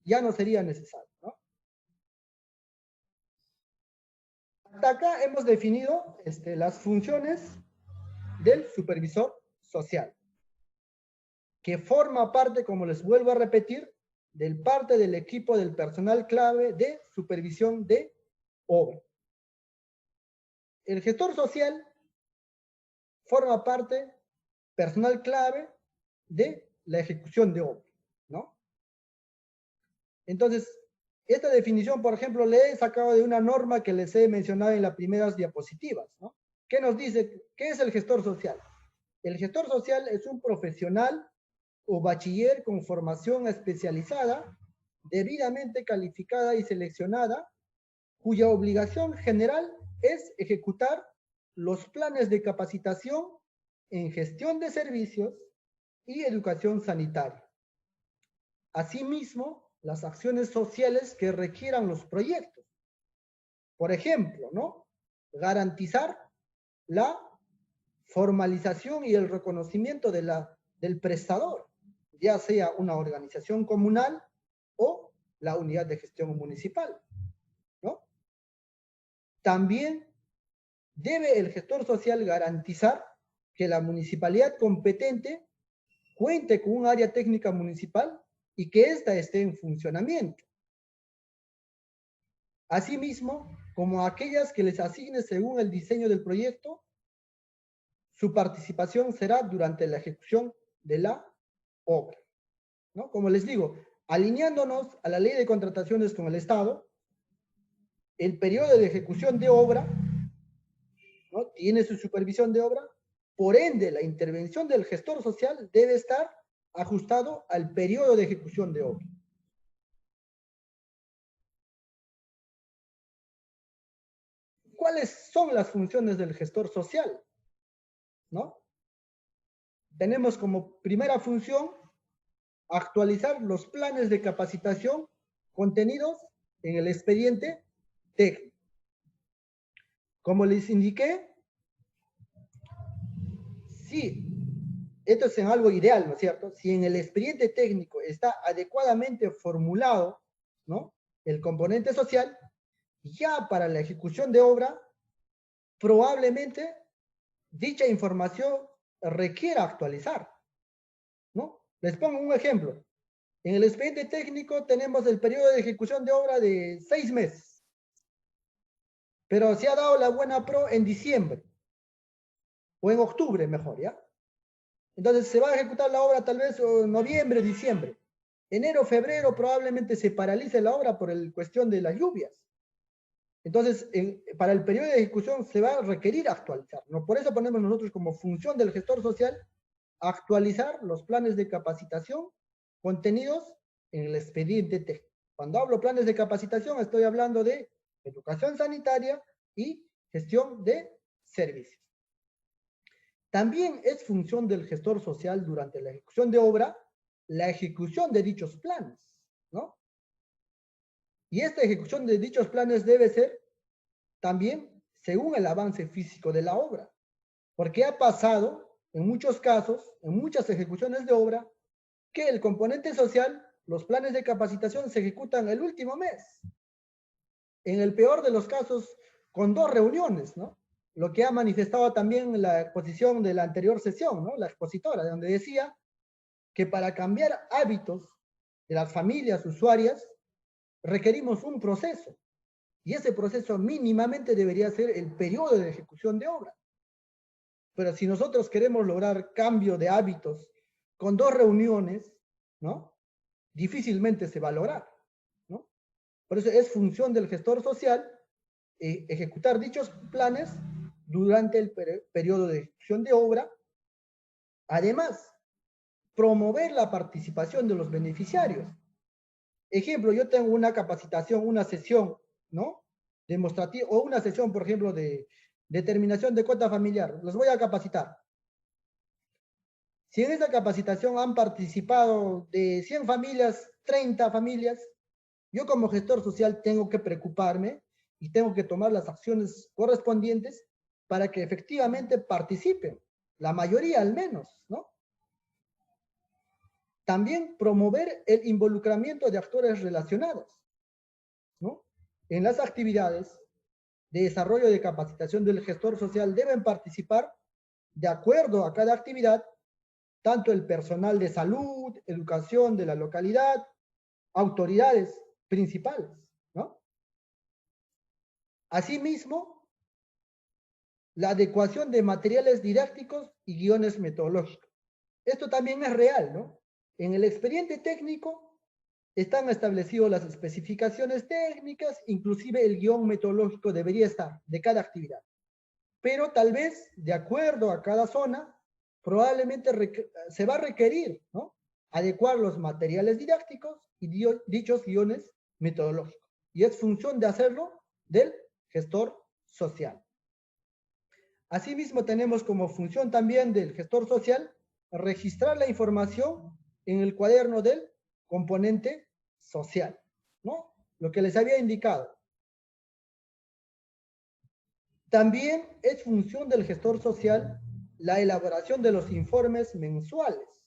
Ya no sería necesario, ¿no? Hasta acá hemos definido las funciones del supervisor social, que forma parte, como les vuelvo a repetir, del parte del equipo del personal clave de supervisión de obra. El gestor social forma parte personal clave de la ejecución de obra, ¿no? Entonces, esta definición, por ejemplo, le he sacado de una norma que les he mencionado en las primeras diapositivas, ¿no? ¿Qué nos dice? ¿Qué es el gestor social? El gestor social es un profesional o bachiller con formación especializada, debidamente calificada y seleccionada, cuya obligación general es ejecutar los planes de capacitación en gestión de servicios y educación sanitaria. Asimismo, las acciones sociales que requieran los proyectos. Por ejemplo, ¿no?, garantizar la formalización y el reconocimiento del prestador, ya sea una organización comunal o la unidad de gestión municipal, ¿no? También debe el gestor social garantizar que la municipalidad competente cuente con un área técnica municipal y que ésta esté en funcionamiento. Asimismo, como aquellas que les asigne según el diseño del proyecto, su participación será durante la ejecución de la obra, ¿no? Como les digo, alineándonos a la ley de contrataciones con el Estado, el periodo de ejecución de obra, ¿no?, tiene su supervisión de obra, por ende la intervención del gestor social debe estar ajustado al periodo de ejecución de obra. ¿Cuáles son las funciones del gestor social? ¿No? Tenemos como primera función actualizar los planes de capacitación contenidos en el expediente técnico. Como les indiqué, sí, esto es en algo ideal, ¿no es cierto? Si en el expediente técnico está adecuadamente formulado, ¿no?, el componente social, ya para la ejecución de obra probablemente dicha información requiera actualizar, ¿no? Les pongo un ejemplo. En el expediente técnico tenemos el periodo de ejecución de obra de 6 meses, pero se ha dado la buena pro en diciembre, o en octubre mejor, ¿ya? Entonces se va a ejecutar la obra tal vez en noviembre, diciembre. Enero, febrero probablemente se paralice la obra por el cuestión de las lluvias. Entonces, para el periodo de ejecución se va a requerir actualizar, ¿no? Por eso ponemos nosotros como función del gestor social actualizar los planes de capacitación contenidos en el expediente técnico. Cuando hablo planes de capacitación, estoy hablando de educación sanitaria y gestión de servicios. También es función del gestor social durante la ejecución de obra, la ejecución de dichos planes, ¿no? Y esta ejecución de dichos planes debe ser también según el avance físico de la obra, porque ha pasado en muchos casos, en muchas ejecuciones de obra, que el componente social, los planes de capacitación se ejecutan el último mes. En el peor de los casos, con 2 reuniones, ¿no? Lo que ha manifestado también la exposición de la anterior sesión, ¿no? La expositora, donde decía que para cambiar hábitos de las familias usuarias requerimos un proceso, y ese proceso mínimamente debería ser el periodo de ejecución de obra. Pero si nosotros queremos lograr cambio de hábitos con 2 reuniones, ¿no? Difícilmente se va a lograr, ¿no? Por eso es función del gestor social ejecutar dichos planes durante el periodo de ejecución de obra. Además, promover la participación de los beneficiarios. Ejemplo, yo tengo una capacitación, una sesión, ¿no? Demostrativa, o una sesión, por ejemplo, de determinación de cuota familiar. Los voy a capacitar. Si en esa capacitación han participado de 100 familias, 30 familias, yo como gestor social tengo que preocuparme y tengo que tomar las acciones correspondientes para que efectivamente participen, la mayoría al menos, ¿no? También promover el involucramiento de actores relacionados, ¿no? En las actividades de desarrollo de capacitación del gestor social deben participar, de acuerdo a cada actividad, tanto el personal de salud, educación de la localidad, autoridades principales, ¿no? Asimismo, la adecuación de materiales didácticos y guiones metodológicos. Esto también es real, ¿no? En el expediente técnico están establecidas las especificaciones técnicas, inclusive el guión metodológico debería estar de cada actividad. Pero tal vez, de acuerdo a cada zona, probablemente se va a requerir, ¿no? Adecuar los materiales didácticos y dichos guiones metodológicos. Y es función de hacerlo del gestor social. Asimismo, tenemos como función también del gestor social registrar la información en el cuaderno del componente social, ¿no? Lo que les había indicado. También es función del gestor social la elaboración de los informes mensuales,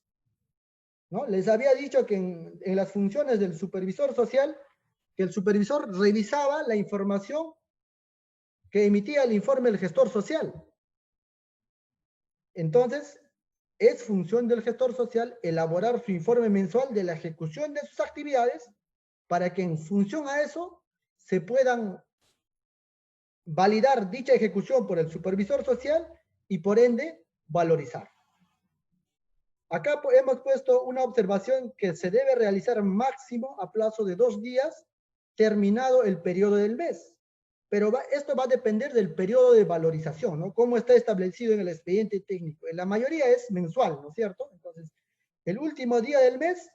¿no? Les había dicho que en las funciones del supervisor social, que el supervisor revisaba la información que emitía el informe del gestor social. Entonces, es función del gestor social elaborar su informe mensual de la ejecución de sus actividades para que en función a eso se puedan validar dicha ejecución por el supervisor social y por ende valorizar. Acá hemos puesto una observación que se debe realizar máximo a plazo de 2 días terminado el periodo del mes. Pero esto va a depender del periodo de valorización, ¿no? Cómo está establecido en el expediente técnico. En la mayoría es mensual, ¿no es cierto? Entonces, el último día del mes,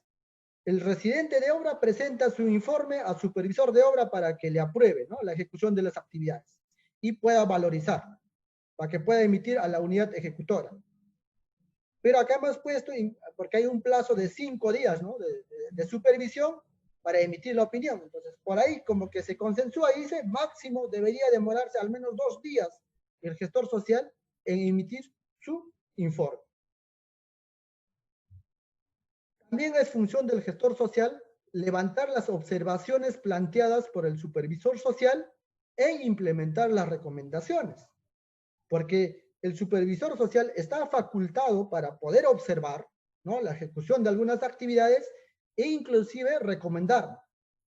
el residente de obra presenta su informe al supervisor de obra para que le apruebe, ¿no? La ejecución de las actividades y pueda valorizar, para que pueda emitir a la unidad ejecutora. Pero acá hemos puesto, porque hay un plazo de 5 días, ¿no? de supervisión para emitir la opinión. Entonces, por ahí como que se consensúa y dice, máximo debería demorarse al menos 2 días el gestor social en emitir su informe. También es función del gestor social levantar las observaciones planteadas por el supervisor social e implementar las recomendaciones. porque el supervisor social está facultado para poder observar, ¿no?, la ejecución de algunas actividades e inclusive recomendar,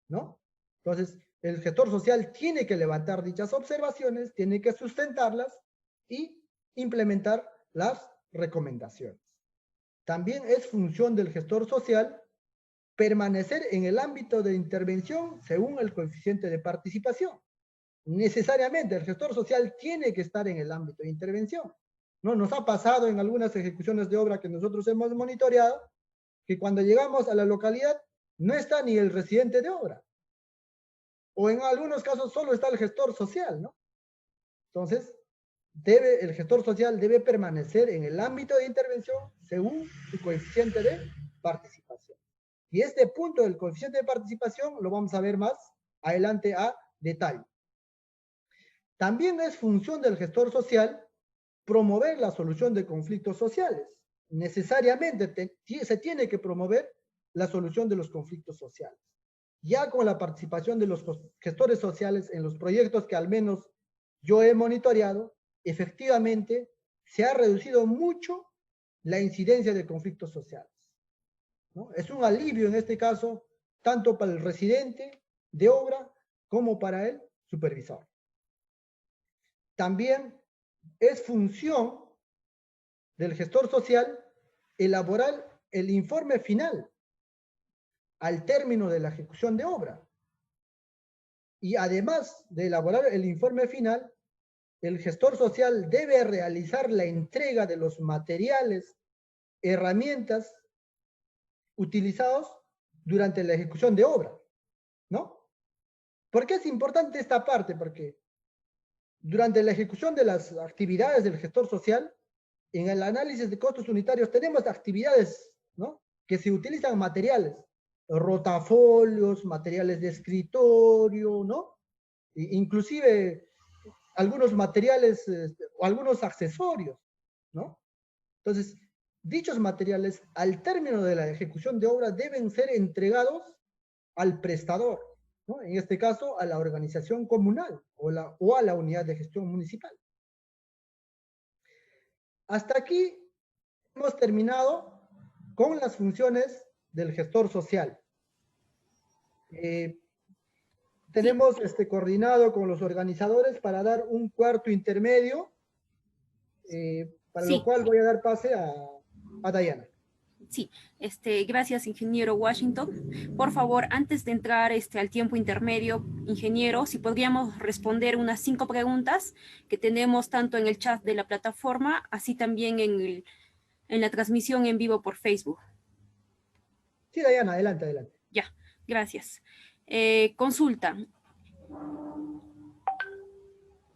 ¿no? Entonces, el gestor social tiene que levantar dichas observaciones, tiene que sustentarlas y implementar las recomendaciones. También es función del gestor social permanecer en el ámbito de intervención según el coeficiente de participación. Necesariamente el gestor social tiene que estar en el ámbito de intervención. ¿No? Nos ha pasado en algunas ejecuciones de obra que nosotros hemos monitoreado que cuando llegamos a la localidad no está ni el residente de obra. O en algunos casos solo está el gestor social, ¿no? Entonces, el gestor social debe permanecer en el ámbito de intervención según su coeficiente de participación. Y este punto del coeficiente de participación lo vamos a ver más adelante a detalle. También es función del gestor social promover la solución de conflictos sociales. Necesariamente se tiene que promover la solución de los conflictos sociales. Ya con la participación de los gestores sociales en los proyectos que al menos yo he monitoreado, efectivamente se ha reducido mucho la incidencia de conflictos sociales, ¿no? Es un alivio en este caso, tanto para el residente de obra como para el supervisor. También es función del gestor social elaborar el informe final al término de la ejecución de obra. Y además de elaborar el informe final, el gestor social debe realizar la entrega de los materiales, herramientas utilizados durante la ejecución de obra, ¿no? ¿Por qué es importante esta parte? Porque durante la ejecución de las actividades del gestor social, en el análisis de costos unitarios tenemos actividades, ¿no?, que se utilizan materiales, rotafolios, materiales de escritorio, ¿no? Inclusive algunos materiales o algunos accesorios, ¿no? Entonces, dichos materiales al término de la ejecución de obra deben ser entregados al prestador, ¿no? En este caso a la organización comunal o a la unidad de gestión municipal. Hasta aquí hemos terminado con las funciones del gestor social. Tenemos coordinado con los organizadores para dar un cuarto intermedio, para lo cual voy a dar pase a Dayana. Sí, gracias, ingeniero Washington. Por favor, antes de entrar al tiempo intermedio, ingeniero, si podríamos responder unas 5 preguntas que tenemos tanto en el chat de la plataforma, así también en la transmisión en vivo por Facebook. Sí, Dayana, adelante, adelante. Ya, gracias. Consulta.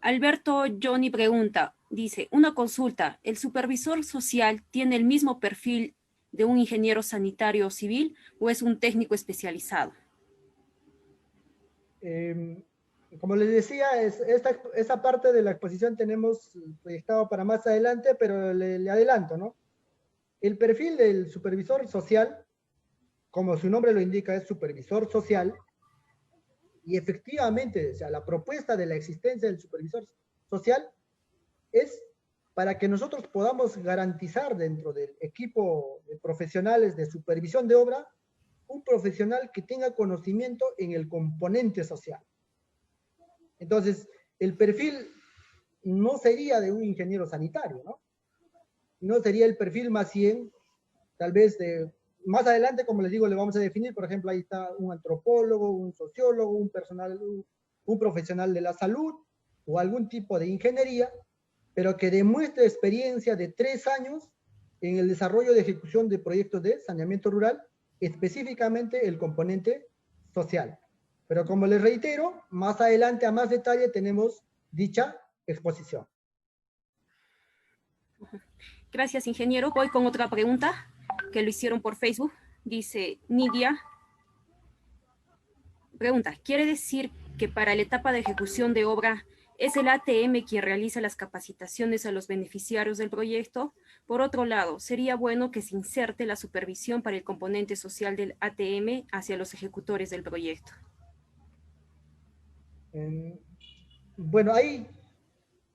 Alberto Johnny pregunta, dice, una consulta, ¿el supervisor social tiene el mismo perfil de un ingeniero sanitario civil o es un técnico especializado? Como les decía, esta parte de la exposición tenemos proyectado para más adelante, pero le adelanto, ¿no? El perfil del supervisor social, como su nombre lo indica, es supervisor social, y efectivamente, o sea, la propuesta de la existencia del supervisor social es para que nosotros podamos garantizar dentro del equipo de profesionales de supervisión de obra un profesional que tenga conocimiento en el componente social. Entonces, el perfil no sería de un ingeniero sanitario, ¿no? No sería el perfil más bien, tal vez más adelante, como les digo, le vamos a definir, por ejemplo, ahí está un antropólogo, un sociólogo, un profesional de la salud o algún tipo de ingeniería, pero que demuestre experiencia de 3 años en el desarrollo de ejecución de proyectos de saneamiento rural, específicamente el componente social. Pero como les reitero, más adelante a más detalle tenemos dicha exposición. Gracias, ingeniero. Voy con otra pregunta que lo hicieron por Facebook. Dice Nidia. Pregunta, ¿quiere decir que para la etapa de ejecución de obra es el ATM quien realiza las capacitaciones a los beneficiarios del proyecto? Por otro lado, sería bueno que se inserte la supervisión para el componente social del ATM hacia los ejecutores del proyecto. Bueno, ahí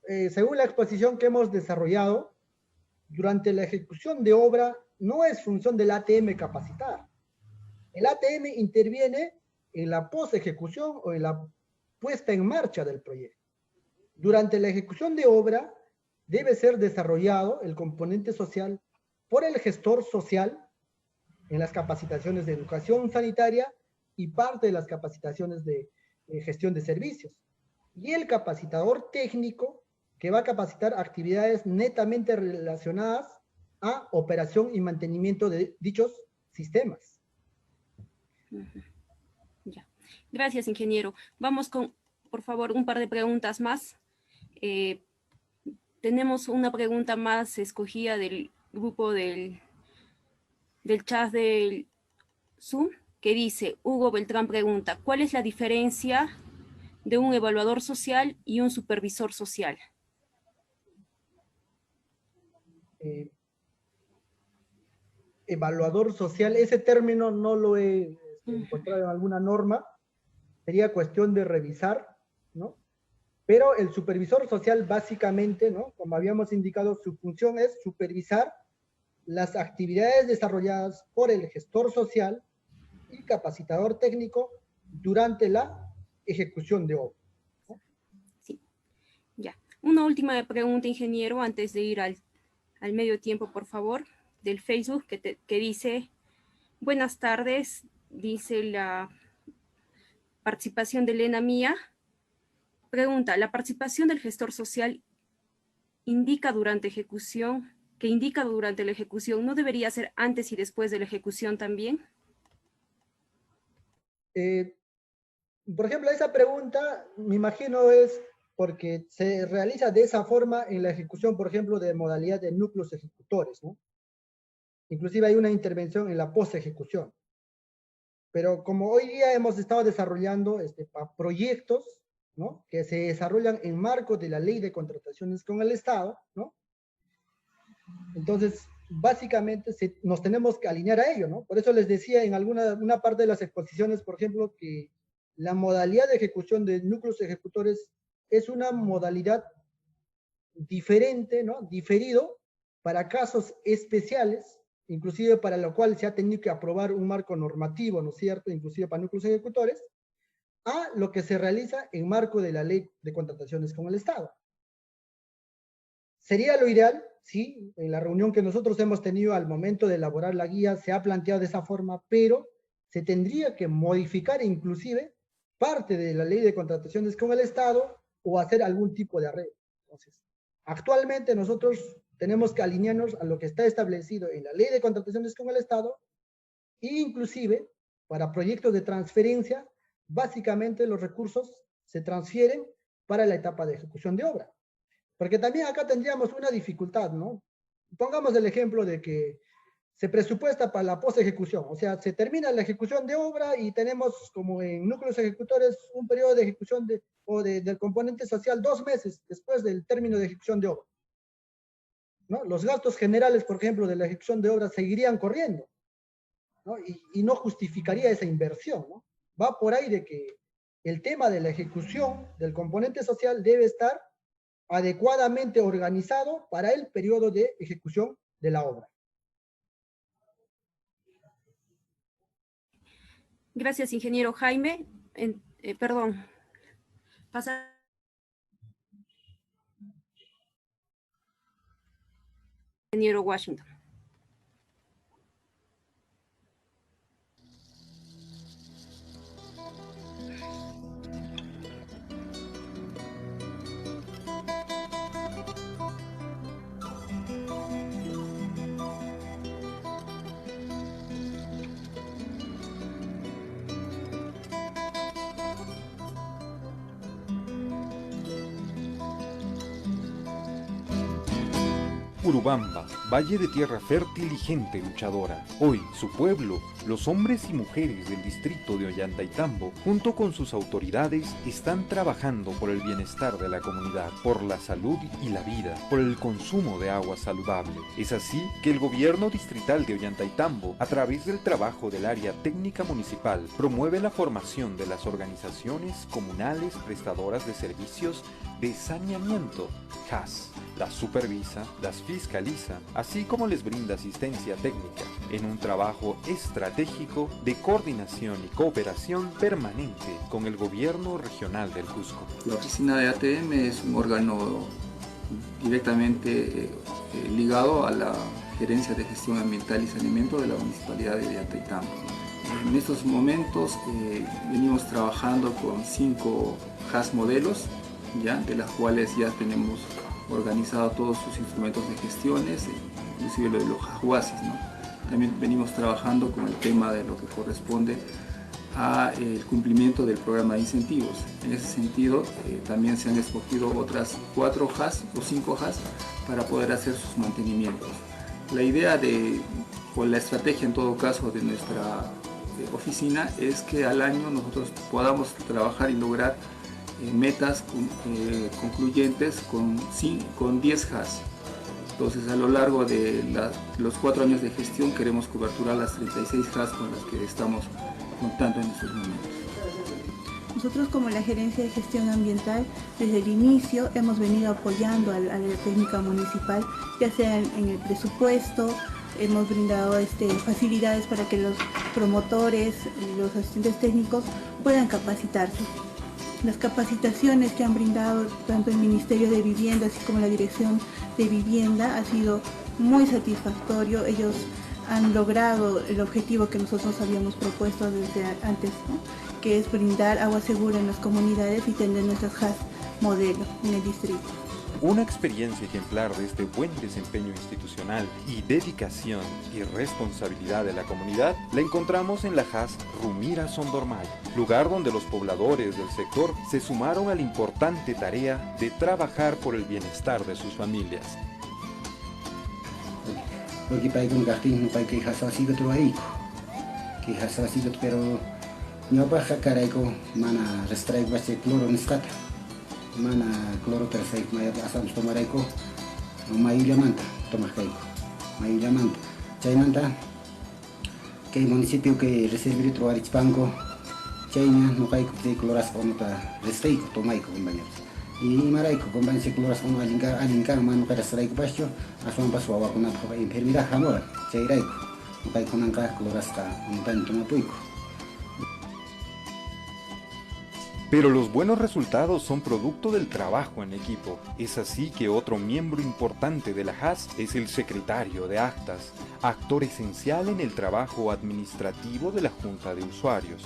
según la exposición que hemos desarrollado, durante la ejecución de obra no es función del ATM capacitar. El ATM interviene en la post-ejecución o en la puesta en marcha del proyecto. Durante la ejecución de obra debe ser desarrollado el componente social por el gestor social en las capacitaciones de educación sanitaria y parte de las capacitaciones de gestión de servicios. Y el capacitador técnico que va a capacitar actividades netamente relacionadas a operación y mantenimiento de dichos sistemas. Ya. Gracias, ingeniero. Vamos con, por favor, un par de preguntas más. Tenemos una pregunta más escogida del grupo del chat del Zoom, que dice, Hugo Beltrán pregunta, ¿cuál es la diferencia de un evaluador social y un supervisor social? Evaluador social, ese término no lo he encontrado en alguna norma, sería cuestión de revisar, ¿no? Pero el supervisor social básicamente, ¿no? Como habíamos indicado, su función es supervisar las actividades desarrolladas por el gestor social y capacitador técnico durante la ejecución de obra, ¿no? Sí, ya. Una última pregunta, ingeniero, antes de ir al medio tiempo, por favor, del Facebook, que dice, buenas tardes, dice la participación de Elena Mía. Pregunta, ¿la participación del gestor social indica durante la ejecución, no debería ser antes y después de la ejecución también? Por ejemplo, esa pregunta, me imagino, es porque se realiza de esa forma en la ejecución, por ejemplo, de modalidad de núcleos ejecutores, ¿no? Inclusive hay una intervención en la post-ejecución. Pero como hoy día hemos estado desarrollando proyectos, ¿no? Que se desarrollan en marco de la ley de contrataciones con el Estado, ¿no? Entonces, básicamente nos tenemos que alinear a ello, ¿no? Por eso les decía en una parte de las exposiciones, por ejemplo, que la modalidad de ejecución de núcleos ejecutores es una modalidad diferente, ¿no? Diferido para casos especiales, inclusive para lo cual se ha tenido que aprobar un marco normativo, ¿no es cierto?, inclusive para núcleos ejecutores, a lo que se realiza en marco de la ley de contrataciones con el Estado. Sería lo ideal, sí, en la reunión que nosotros hemos tenido al momento de elaborar la guía se ha planteado de esa forma, pero se tendría que modificar inclusive parte de la ley de contrataciones con el Estado o hacer algún tipo de arreglo. Entonces, actualmente nosotros tenemos que alinearnos a lo que está establecido en la ley de contrataciones con el Estado e inclusive para proyectos de transferencia, básicamente los recursos se transfieren para la etapa de ejecución de obra. Porque también acá tendríamos una dificultad, ¿no? Pongamos el ejemplo de que se presupuesta para la post-ejecución, o sea, se termina la ejecución de obra y tenemos como en núcleos ejecutores un periodo de ejecución del componente social 2 meses después del término de ejecución de obra, ¿no? Los gastos generales, por ejemplo, de la ejecución de obra seguirían corriendo, ¿no? Y no justificaría esa inversión, ¿no? Va por ahí de que el tema de la ejecución del componente social debe estar adecuadamente organizado para el periodo de ejecución de la obra. Gracias, ingeniero Jaime. Perdón. Pasa. Ingeniero Washington. Urubamba, valle de tierra fértil y gente luchadora. Hoy, su pueblo, los hombres y mujeres del distrito de Ollantaytambo, junto con sus autoridades, están trabajando por el bienestar de la comunidad, por la salud y la vida, por el consumo de agua saludable. Es así que el gobierno distrital de Ollantaytambo, a través del trabajo del área técnica municipal, promueve la formación de las organizaciones comunales prestadoras de servicios de saneamiento, HAS. Las supervisa, las fiscaliza, así como les brinda asistencia técnica, en un trabajo estratégico de coordinación y cooperación permanente con el gobierno regional del Cusco. La oficina de ATM es un órgano directamente ligado a la Gerencia de Gestión Ambiental y Saneamiento de la Municipalidad de Ollantaytambo. En estos momentos venimos trabajando con 5 HAS modelos, ¿ya? De las cuales ya tenemos organizado todos sus instrumentos de gestiones, inclusive lo de los jahuasis, ¿no? También venimos trabajando con el tema de lo que corresponde al cumplimiento del programa de incentivos. En ese sentido, también se han escogido otras 4 HAS o 5 HAS para poder hacer sus mantenimientos. La idea o la estrategia en todo caso de nuestra oficina es que al año nosotros podamos trabajar y lograr metas concluyentes con 10 HAS. Entonces, a lo largo de los 4 años de gestión queremos coberturar las 36 HAS con las que estamos contando en estos momentos. Nosotros, como la Gerencia de Gestión Ambiental, desde el inicio hemos venido apoyando a la técnica municipal, ya sea en el presupuesto. Hemos brindado facilidades para que los promotores, los asistentes técnicos puedan capacitarse. Las capacitaciones que han brindado tanto el Ministerio de Vivienda así como la Dirección de Vivienda ha sido muy satisfactorio. Ellos han logrado el objetivo que nosotros habíamos propuesto desde antes, ¿no? Que es brindar agua segura en las comunidades y tener nuestras HAS modelo en el distrito. Una experiencia ejemplar de este buen desempeño institucional y dedicación y responsabilidad de la comunidad la encontramos en la HAS Rumira Sondormay, lugar donde los pobladores del sector se sumaron a la importante tarea de trabajar por el bienestar de sus familias. Mana cloropersaic maya asam tomaraico mayulla manta tomascaico mayulla manta chaymanta que municipio que recibir troarichpanco chayna no caico de cloras onota restaico tomaico compañeros y maraico compañeros cloras on alinka mano para straico pasto asuan paso a vacuna para enfermedad jamora chayraico no caico nanka cloras ta un tan tomapuico. Pero los buenos resultados son producto del trabajo en equipo. Es así que otro miembro importante de la HAS es el secretario de actas, actor esencial en el trabajo administrativo de la Junta de Usuarios.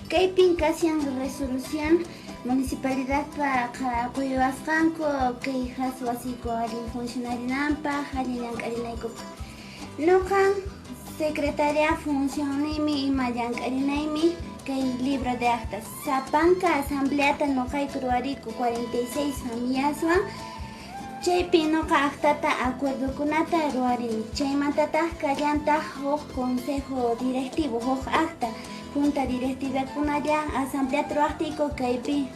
Kaypin kasian resolución municipalidad para Cuyuascanco que HAS wasiko alin funcionario nampa alinan alinaiko. Loca secretaria funcionimi y mayan alinaimi que libro de actas. Zapanca asambleata no hay cruarico 46 familias. Chaypi no actata acuerdo kunata ruarin. Chaymantata callanta ho consejo directivo ho acta. Junta directiva kunaya asamblea troáctico kaypi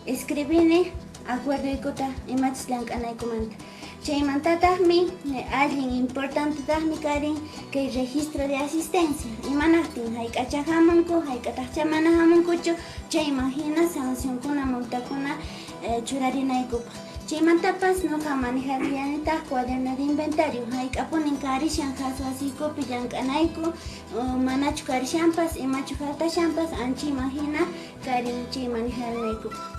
escribine acuerdo ikuta imachlan anaykumanta. Chaymantatahmi alguien importante tahmi karin que registro de asistencia imanahtin hayk'achahamunku hayk'ataqchamanahamunkuchu chay imagina sanción kuna multa kuna churarinaykupa chaymantapas nuqa manejaryanitaq cuaderno de inventario hayk'apunin karishan haswasiykupi llank'anayku manachu karishanpas imachu faltashanpas ancha imagina karin chay manejarnaykupa.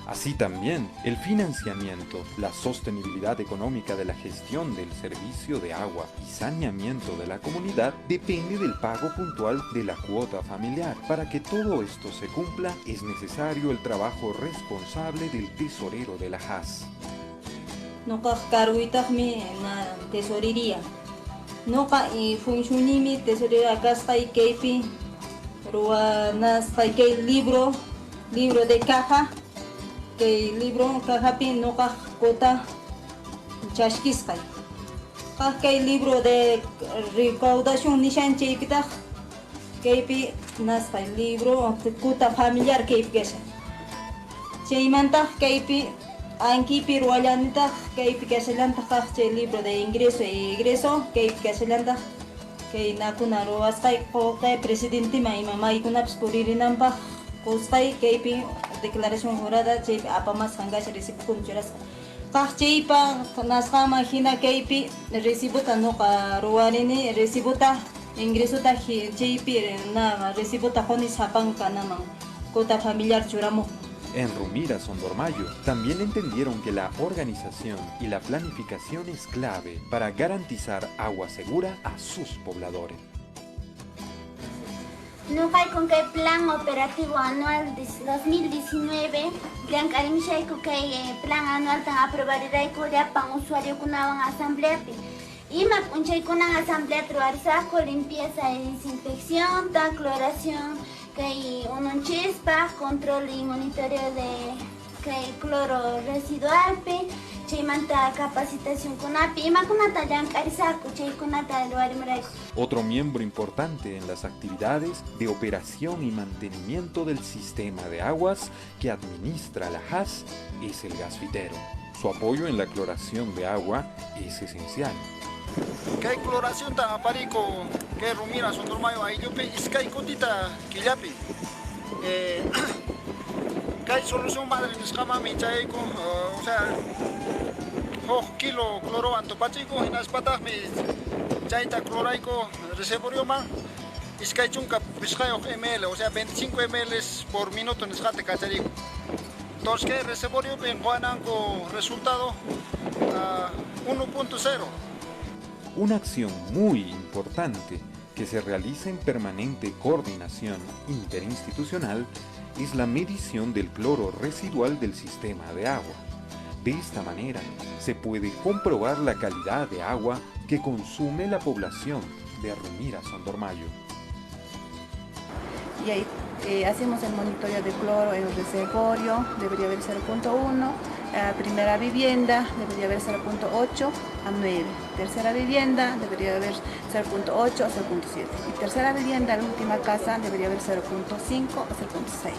Así también, el financiamiento, la sostenibilidad económica de la gestión del servicio de agua y saneamiento de la comunidad depende del pago puntual de la cuota familiar. Para que todo esto se cumpla, es necesario el trabajo responsable del tesorero de la HAS. Noqa carguitaqmi na tesorería. Noqa funcionimi tesorería kasqay kaypi ruwanasqay kay libro de caja. Que libro cajapi no cota chashkisqay. Kay libro de recaudación nishan chaypitaq kaypi nasqay libro kuta familiar kaypi kasha. Chaymantaq kaypi ankipi ruallanitaq kaypi kashalantaq kaq chay libro de ingreso e egreso kaypi kashalantaq kay nakuna ruwasqay kay presidentima ima maykunapas puririnanpaq kusqay kaypi declaración jurada chaypi apamas hangasha recibukun churasqa. Kaq chaypa nasqama hina kaypi recibuta nuqa ruwarini recibuta ingresuta chaypi na recibuta jonis hapanqa naman kuta familiar churamuq. En Rumira Sondormayo también entendieron que la organización y la planificación es clave para garantizar agua segura a sus pobladores. No hay con que plan operativo anual de 2019, plan que plan anual tan aprobado ya para usuario con una asamblea. Y más con una asamblea truarzaco, limpieza y desinfección, cloración, que un chispa, control y monitoreo de cloro residual, chaymanta capacitación con API, y más con una talla Otro miembro importante en las actividades de operación y mantenimiento del sistema de aguas que administra la HAS es el gasfitero. Su apoyo en la cloración de agua es esencial. Kay cloración ta aparico que Rumira Sondormayo ayllupi iskay kutita killapi kay solución madre nisqamami chayku o sea kilo cloro antopachiko hinas pataqmi chayta clorayko reservorioman iskay chunka pisqayo ml o sea 25 ml por minuto nisqate kachariku. Entonces que reservorio en Juananco resultado 1.0. Una acción muy importante que se realiza en permanente coordinación interinstitucional es la medición del cloro residual del sistema de agua. De esta manera se puede comprobar la calidad de agua que consume la población de Rumira Sondormayo. Y ahí hacemos el monitoreo de cloro en el reservorio, debería haber 0.1, primera vivienda debería haber 0.8 a 9, tercera vivienda debería haber 0.8 a 0.7 y tercera vivienda, la última casa, debería haber 0.5 o 0.6.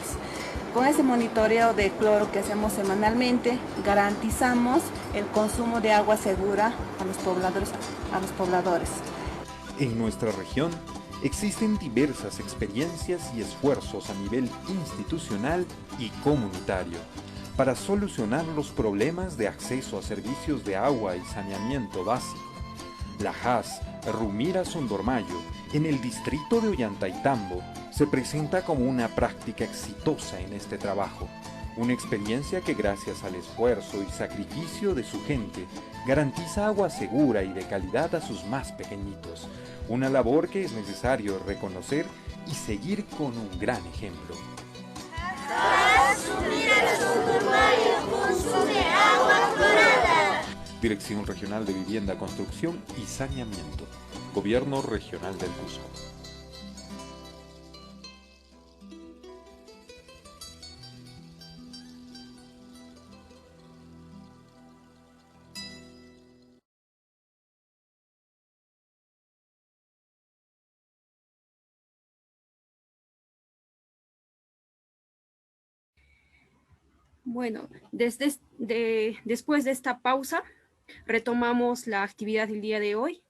Con ese monitoreo de cloro que hacemos semanalmente, garantizamos el consumo de agua segura a los pobladores. En nuestra región existen diversas experiencias y esfuerzos a nivel institucional y comunitario para solucionar los problemas de acceso a servicios de agua y saneamiento básico. La HAS Rumira Sondormayo, en el distrito de Ollantaytambo, se presenta como una práctica exitosa en este trabajo, una experiencia que gracias al esfuerzo y sacrificio de su gente garantiza agua segura y de calidad a sus más pequeñitos, una labor que es necesario reconocer y seguir con un gran ejemplo. Consume agua clorada. Dirección Regional de Vivienda, Construcción y Saneamiento, Gobierno Regional del Cusco. Bueno, después de esta pausa, retomamos la actividad del día de hoy.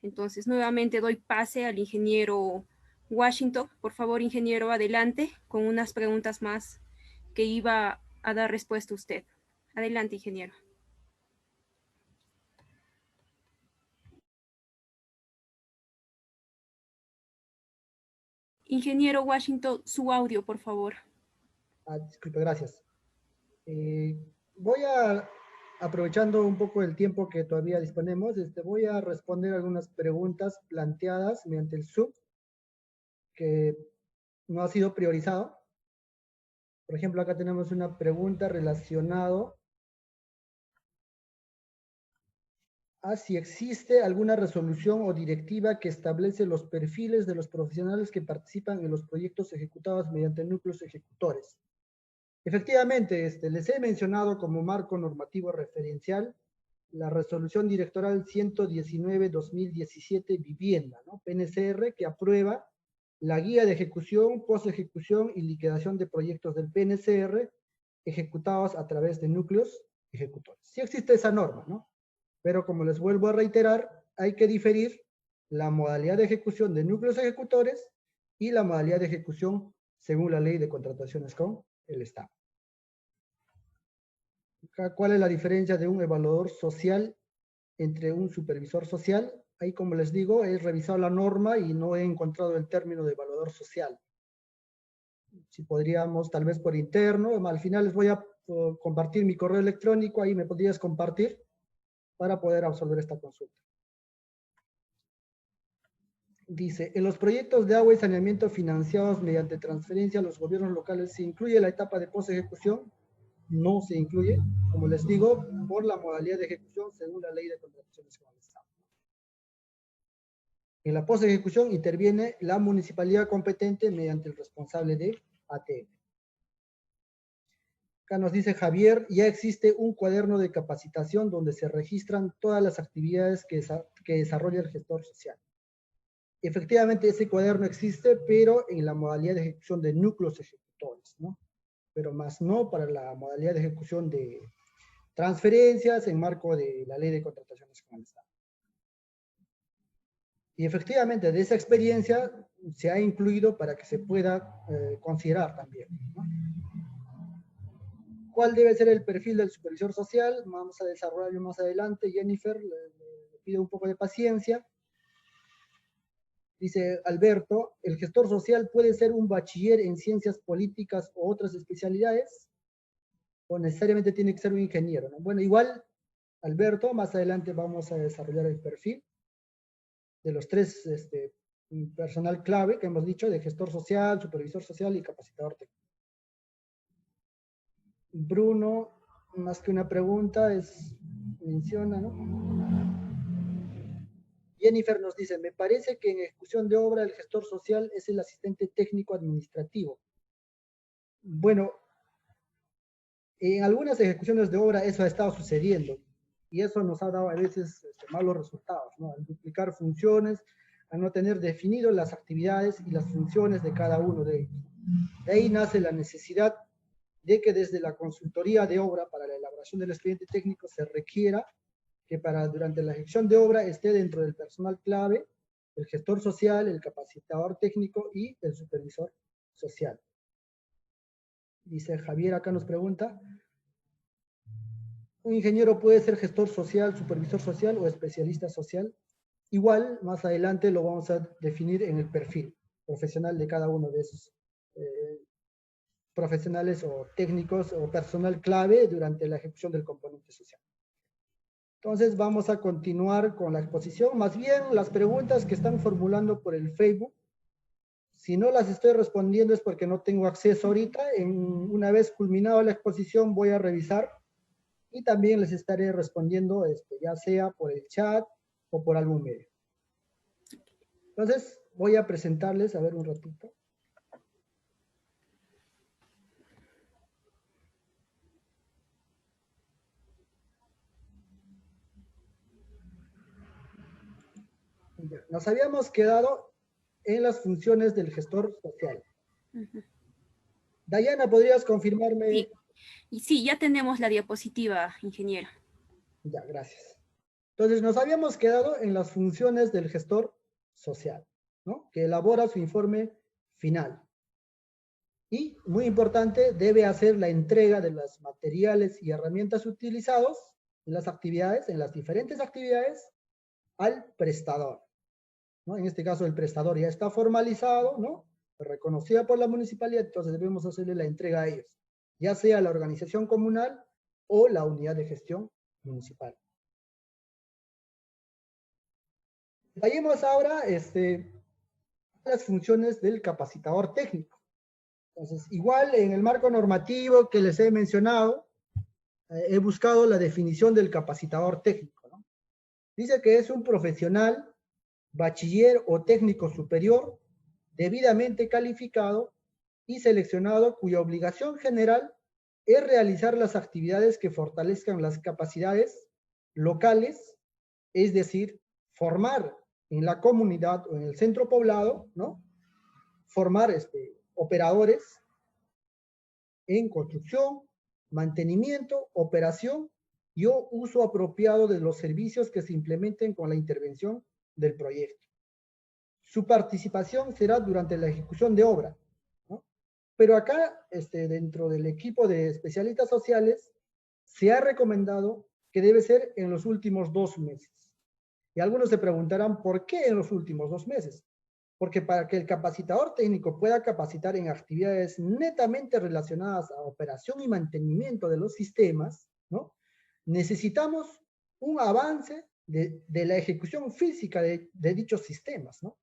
Entonces, nuevamente doy pase al ingeniero Washington. Por favor, ingeniero, adelante con unas preguntas más que iba a dar respuesta usted. Adelante, ingeniero. Ingeniero Washington, su audio, por favor. Disculpe, gracias. Voy a, aprovechando un poco el tiempo que todavía disponemos, voy a responder algunas preguntas planteadas mediante el Zoom que no ha sido priorizado. Por ejemplo, acá tenemos una pregunta relacionada a si existe alguna resolución o directiva que establece los perfiles de los profesionales que participan en los proyectos ejecutados mediante núcleos ejecutores. Efectivamente, les he mencionado como marco normativo referencial la resolución directoral 119-2017 vivienda, ¿no? PNCR, que aprueba la guía de ejecución, post-ejecución y liquidación de proyectos del PNCR ejecutados a través de núcleos ejecutores. Sí existe esa norma, ¿no? Pero como les vuelvo a reiterar, hay que diferir la modalidad de ejecución de núcleos ejecutores y la modalidad de ejecución según la ley de contrataciones con el Estado. ¿Cuál es la diferencia de un evaluador social entre un supervisor social? Ahí, como les digo, he revisado la norma y no he encontrado el término de evaluador social. Si podríamos, tal vez por interno, al final les voy a compartir mi correo electrónico, ahí me podrías compartir para poder absolver esta consulta. Dice, en los proyectos de agua y saneamiento financiados mediante transferencia a los gobiernos locales, ¿se incluye la etapa de post-ejecución? No se incluye, como les digo, por la modalidad de ejecución según la ley de contrataciones con el Estado. En la post-ejecución interviene la municipalidad competente mediante el responsable de ATM. Acá nos dice Javier, ya existe un cuaderno de capacitación donde se registran todas las actividades que desarrolla el gestor social. Efectivamente, ese cuaderno existe, pero en la modalidad de ejecución de núcleos ejecutores, ¿no? Pero más no para la modalidad de ejecución de transferencias en marco de la ley de contrataciones con el Estado. Y efectivamente, de esa experiencia se ha incluido para que se pueda considerar también, ¿no? ¿Cuál debe ser el perfil del supervisor social? Vamos a desarrollarlo más adelante. Jennifer, le pido un poco de paciencia. Dice Alberto, ¿el gestor social puede ser un bachiller en ciencias políticas o otras especialidades? ¿O necesariamente tiene que ser un ingeniero, ¿no? Bueno, igual, Alberto, más adelante vamos a desarrollar el perfil de los tres personal clave que hemos dicho, de gestor social, supervisor social y capacitador técnico. Bruno, más que una pregunta, menciona, ¿no? Jennifer nos dice, me parece que en ejecución de obra el gestor social es el asistente técnico administrativo. Bueno, en algunas ejecuciones de obra eso ha estado sucediendo y eso nos ha dado a veces malos resultados, ¿no? Al duplicar funciones, a no tener definido las actividades y las funciones de cada uno de ellos. De ahí nace la necesidad de que desde la consultoría de obra para la elaboración del expediente técnico se requiera que durante la ejecución de obra esté dentro del personal clave el gestor social, el capacitador técnico y el supervisor social. Dice Javier, acá nos pregunta, ¿un ingeniero puede ser gestor social, supervisor social o especialista social? Igual, más adelante lo vamos a definir en el perfil profesional de cada uno de esos profesionales o técnicos o personal clave durante la ejecución del componente social. Entonces vamos a continuar con la exposición. Más bien las preguntas que están formulando por el Facebook, si no las estoy respondiendo es porque no tengo acceso ahorita. Una vez culminada la exposición voy a revisar y también les estaré respondiendo ya sea por el chat o por algún medio. Entonces voy a presentarles, a ver un ratito. Nos habíamos quedado en las funciones del gestor social. Dayana, ¿podrías confirmarme? Sí. Y sí, ya tenemos la diapositiva, ingeniero. Ya, gracias. Entonces, nos habíamos quedado en las funciones del gestor social, ¿no? Que elabora su informe final. Y, muy importante, debe hacer la entrega de los materiales y herramientas utilizados en las actividades, en las diferentes actividades, al prestador, ¿no? En este caso el prestador ya está formalizado, ¿no? Reconocida por la municipalidad, entonces debemos hacerle la entrega a ellos, ya sea la organización comunal o la unidad de gestión municipal. Vayamos ahora a las funciones del capacitador técnico. Entonces, igual en el marco normativo que les he mencionado, he buscado la definición del capacitador técnico, ¿no? Dice que es un profesional, bachiller o técnico superior, debidamente calificado y seleccionado cuya obligación general es realizar las actividades que fortalezcan las capacidades locales, es decir, formar en la comunidad o en el centro poblado, ¿no? Formar operadores en construcción, mantenimiento, operación y o uso apropiado de los servicios que se implementen con la intervención del proyecto. Su participación será durante la ejecución de obra, ¿no? Pero acá, dentro del equipo de especialistas sociales, se ha recomendado que debe ser en los últimos 2 meses. Y algunos se preguntarán, ¿por qué en los últimos 2 meses? Porque para que el capacitador técnico pueda capacitar en actividades netamente relacionadas a operación y mantenimiento de los sistemas, ¿no? Necesitamos un avance de la ejecución física de dichos sistemas, ¿no?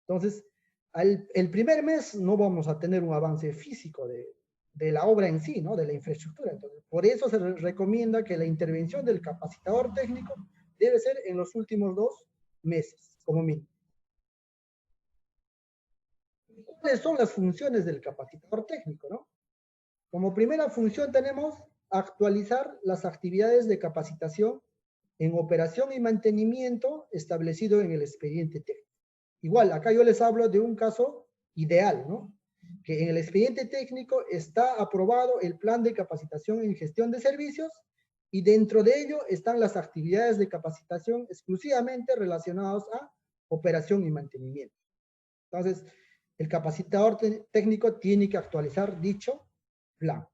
Entonces, el primer mes no vamos a tener un avance físico de la obra en sí, ¿no? De la infraestructura. Entonces, por eso se recomienda que la intervención del capacitador técnico debe ser en los últimos 2 meses, como mínimo. ¿Cuáles son las funciones del capacitador técnico, no? Como primera función tenemos actualizar las actividades de capacitación en operación y mantenimiento establecido en el expediente técnico. Igual, acá yo les hablo de un caso ideal, ¿no? Que en el expediente técnico está aprobado el plan de capacitación en gestión de servicios y dentro de ello están las actividades de capacitación exclusivamente relacionadas a operación y mantenimiento. Entonces, el capacitador técnico tiene que actualizar dicho plan.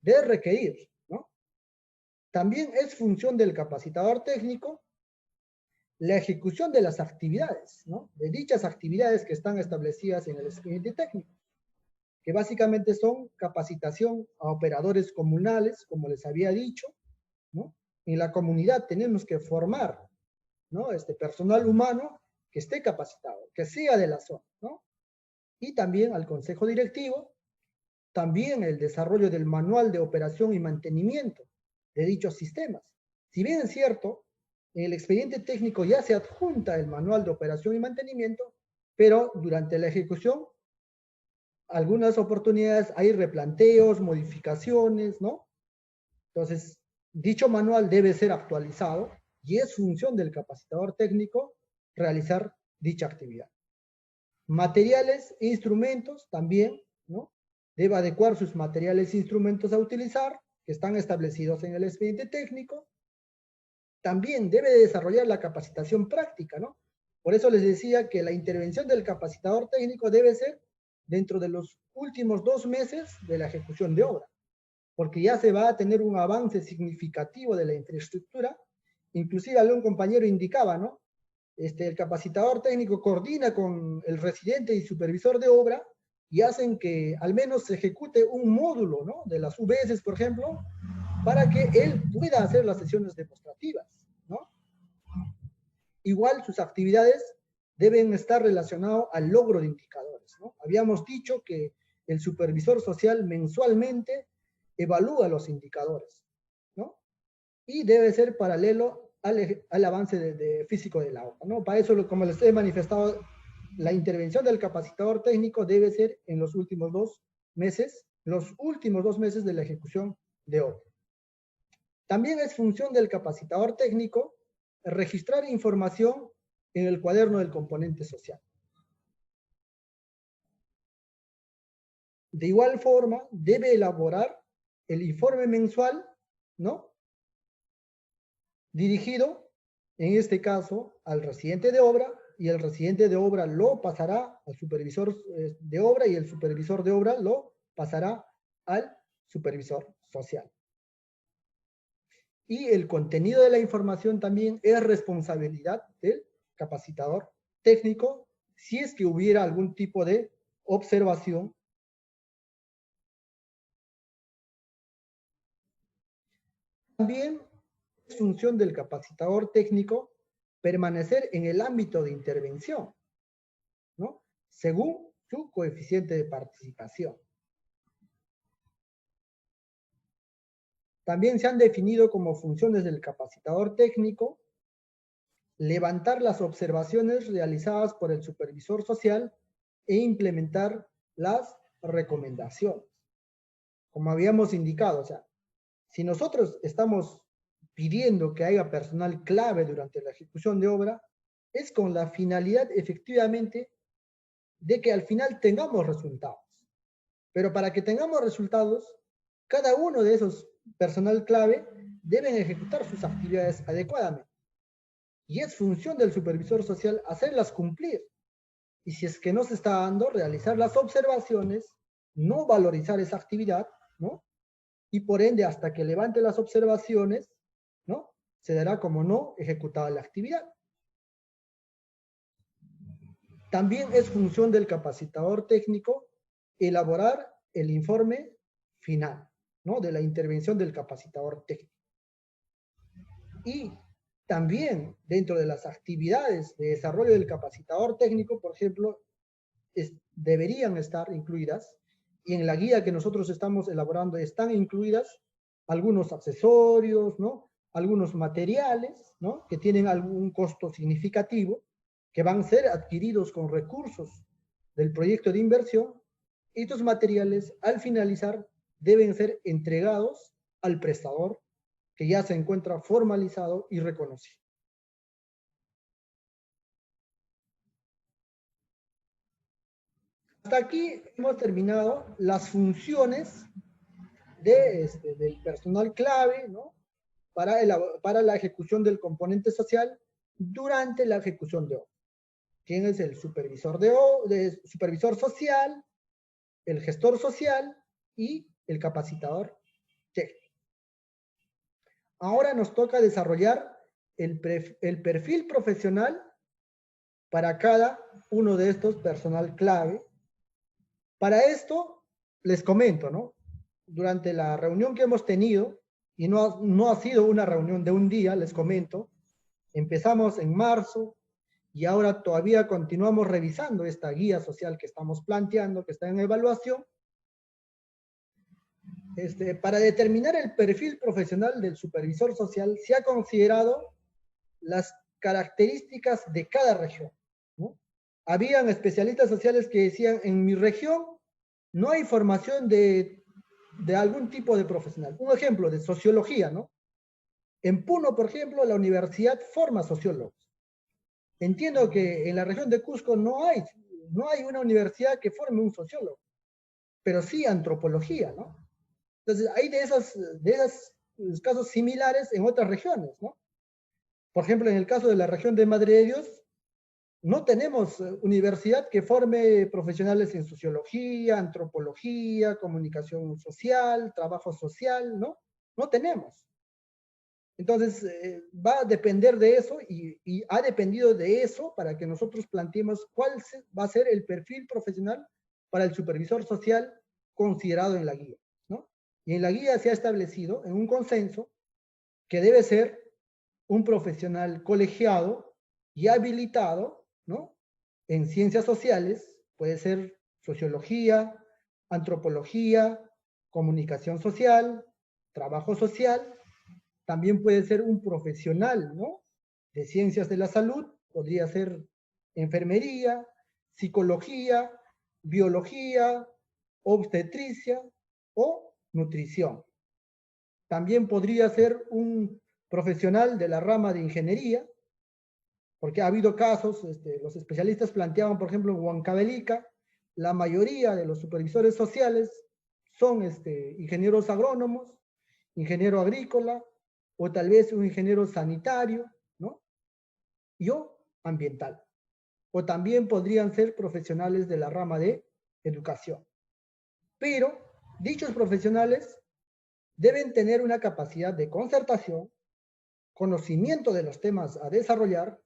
Debe requerir, ¿no? También es función del capacitador técnico la ejecución de las actividades, ¿no? De dichas actividades que están establecidas en el expediente técnico, que básicamente son capacitación a operadores comunales, como les había dicho, ¿no? En la comunidad tenemos que formar, ¿no? Personal humano que esté capacitado, que sea de la zona, ¿no? Y también al consejo directivo, también el desarrollo del manual de operación y mantenimiento de dichos sistemas. Si bien es cierto, en el expediente técnico ya se adjunta el manual de operación y mantenimiento, pero durante la ejecución, algunas oportunidades hay replanteos, modificaciones, ¿no? Entonces, dicho manual debe ser actualizado y es función del capacitador técnico realizar dicha actividad. Materiales e instrumentos también, ¿no? Debe adecuar sus materiales e instrumentos a utilizar, que están establecidos en el expediente técnico. También debe desarrollar la capacitación práctica, ¿no? Por eso les decía que la intervención del capacitador técnico debe ser dentro de los últimos 2 meses de la ejecución de obra, porque ya se va a tener un avance significativo de la infraestructura. Inclusive algún compañero indicaba, ¿no? El capacitador técnico coordina con el residente y supervisor de obra y hacen que al menos se ejecute un módulo, ¿no? De las UBS, por ejemplo, para que él pueda hacer las sesiones demostrativas, ¿no? Igual sus actividades deben estar relacionadas al logro de indicadores, ¿no? Habíamos dicho que el supervisor social mensualmente evalúa los indicadores, ¿no? Y debe ser paralelo al avance físico de la obra, ¿no? Para eso, como les he manifestado, la intervención del capacitador técnico debe ser en los últimos 2 meses, de la ejecución de obra. También es función del capacitador técnico registrar información en el cuaderno del componente social. De igual forma, debe elaborar el informe mensual, ¿no? Dirigido, en este caso, al residente de obra, y el residente de obra lo pasará al supervisor de obra, y el supervisor de obra lo pasará al supervisor social. Y el contenido de la información también es responsabilidad del capacitador técnico, si es que hubiera algún tipo de observación. También es función del capacitador técnico permanecer en el ámbito de intervención, ¿no? Según su coeficiente de participación. También se han definido como funciones del capacitador técnico levantar las observaciones realizadas por el supervisor social e implementar las recomendaciones. Como habíamos indicado, o sea, si nosotros estamos pidiendo que haya personal clave durante la ejecución de obra, es con la finalidad efectivamente de que al final tengamos resultados. Pero para que tengamos resultados, cada uno de esos personal clave deben ejecutar sus actividades adecuadamente. Y es función del supervisor social hacerlas cumplir. Y si es que no se está dando, realizar las observaciones, no valorizar esa actividad, ¿no? Y por ende, hasta que levante las observaciones, ¿no? Se dará como no ejecutada la actividad. También es función del capacitador técnico elaborar el informe final, ¿no? De la intervención del capacitador técnico. Y también dentro de las actividades de desarrollo del capacitador técnico, por ejemplo, deberían estar incluidas, y en la guía que nosotros estamos elaborando están incluidas algunos accesorios, ¿no? Algunos materiales, ¿no? Que tienen algún costo significativo, que van a ser adquiridos con recursos del proyecto de inversión, y estos materiales, al finalizar, deben ser entregados al prestador que ya se encuentra formalizado y reconocido. Hasta aquí hemos terminado las funciones del personal clave, ¿no? Para la ejecución del componente social durante la ejecución de obra. ¿Quién es el supervisor supervisor social, el gestor social y el capacitador técnico? Ahora nos toca desarrollar el perfil profesional para cada uno de estos personal clave. Para esto, les comento, ¿no? Durante la reunión que hemos tenido, y no ha sido una reunión de un día, les comento, empezamos en marzo y ahora todavía continuamos revisando esta guía social que estamos planteando, que está en evaluación. Para determinar el perfil profesional del supervisor social, se ha considerado las características de cada región, ¿no? Habían especialistas sociales que decían, en mi región no hay formación de algún tipo de profesional. Un ejemplo de sociología, ¿no? En Puno, por ejemplo, la universidad forma sociólogos. Entiendo que en la región de Cusco no hay una universidad que forme un sociólogo, pero sí antropología, ¿no? Entonces, hay de esos casos similares en otras regiones, ¿no? Por ejemplo, en el caso de la región de Madre de Dios, no tenemos universidad que forme profesionales en sociología, antropología, comunicación social, trabajo social, ¿no? No tenemos. Entonces, va a depender de eso y ha dependido de eso para que nosotros planteemos cuál va a ser el perfil profesional para el supervisor social considerado en la guía, ¿no? Y en la guía se ha establecido en un consenso que debe ser un profesional colegiado y habilitado, ¿no? En ciencias sociales, puede ser sociología, antropología, comunicación social, trabajo social. También puede ser un profesional, ¿no? De ciencias de la salud, podría ser enfermería, psicología, biología, obstetricia o nutrición. También podría ser un profesional de la rama de ingeniería, porque ha habido casos, los especialistas planteaban, por ejemplo, en Huancavelica, la mayoría de los supervisores sociales son ingenieros agrónomos, ingeniero agrícola, o tal vez un ingeniero sanitario, ¿no? O ambiental. O también podrían ser profesionales de la rama de educación. Pero dichos profesionales deben tener una capacidad de concertación, conocimiento de los temas a desarrollar,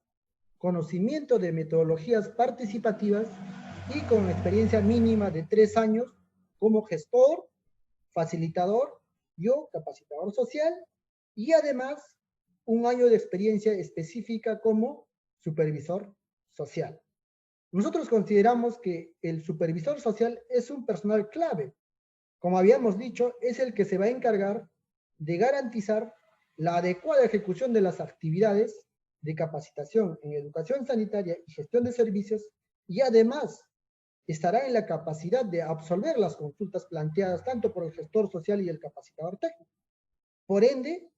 conocimiento de metodologías participativas y con experiencia mínima de 3 años como gestor, facilitador o capacitador social, y además 1 año de experiencia específica como supervisor social. Nosotros consideramos que el supervisor social es un personal clave. Como habíamos dicho, es el que se va a encargar de garantizar la adecuada ejecución de las actividades de capacitación en educación sanitaria y gestión de servicios, y además estará en la capacidad de absolver las consultas planteadas tanto por el gestor social y el capacitador técnico. Por ende,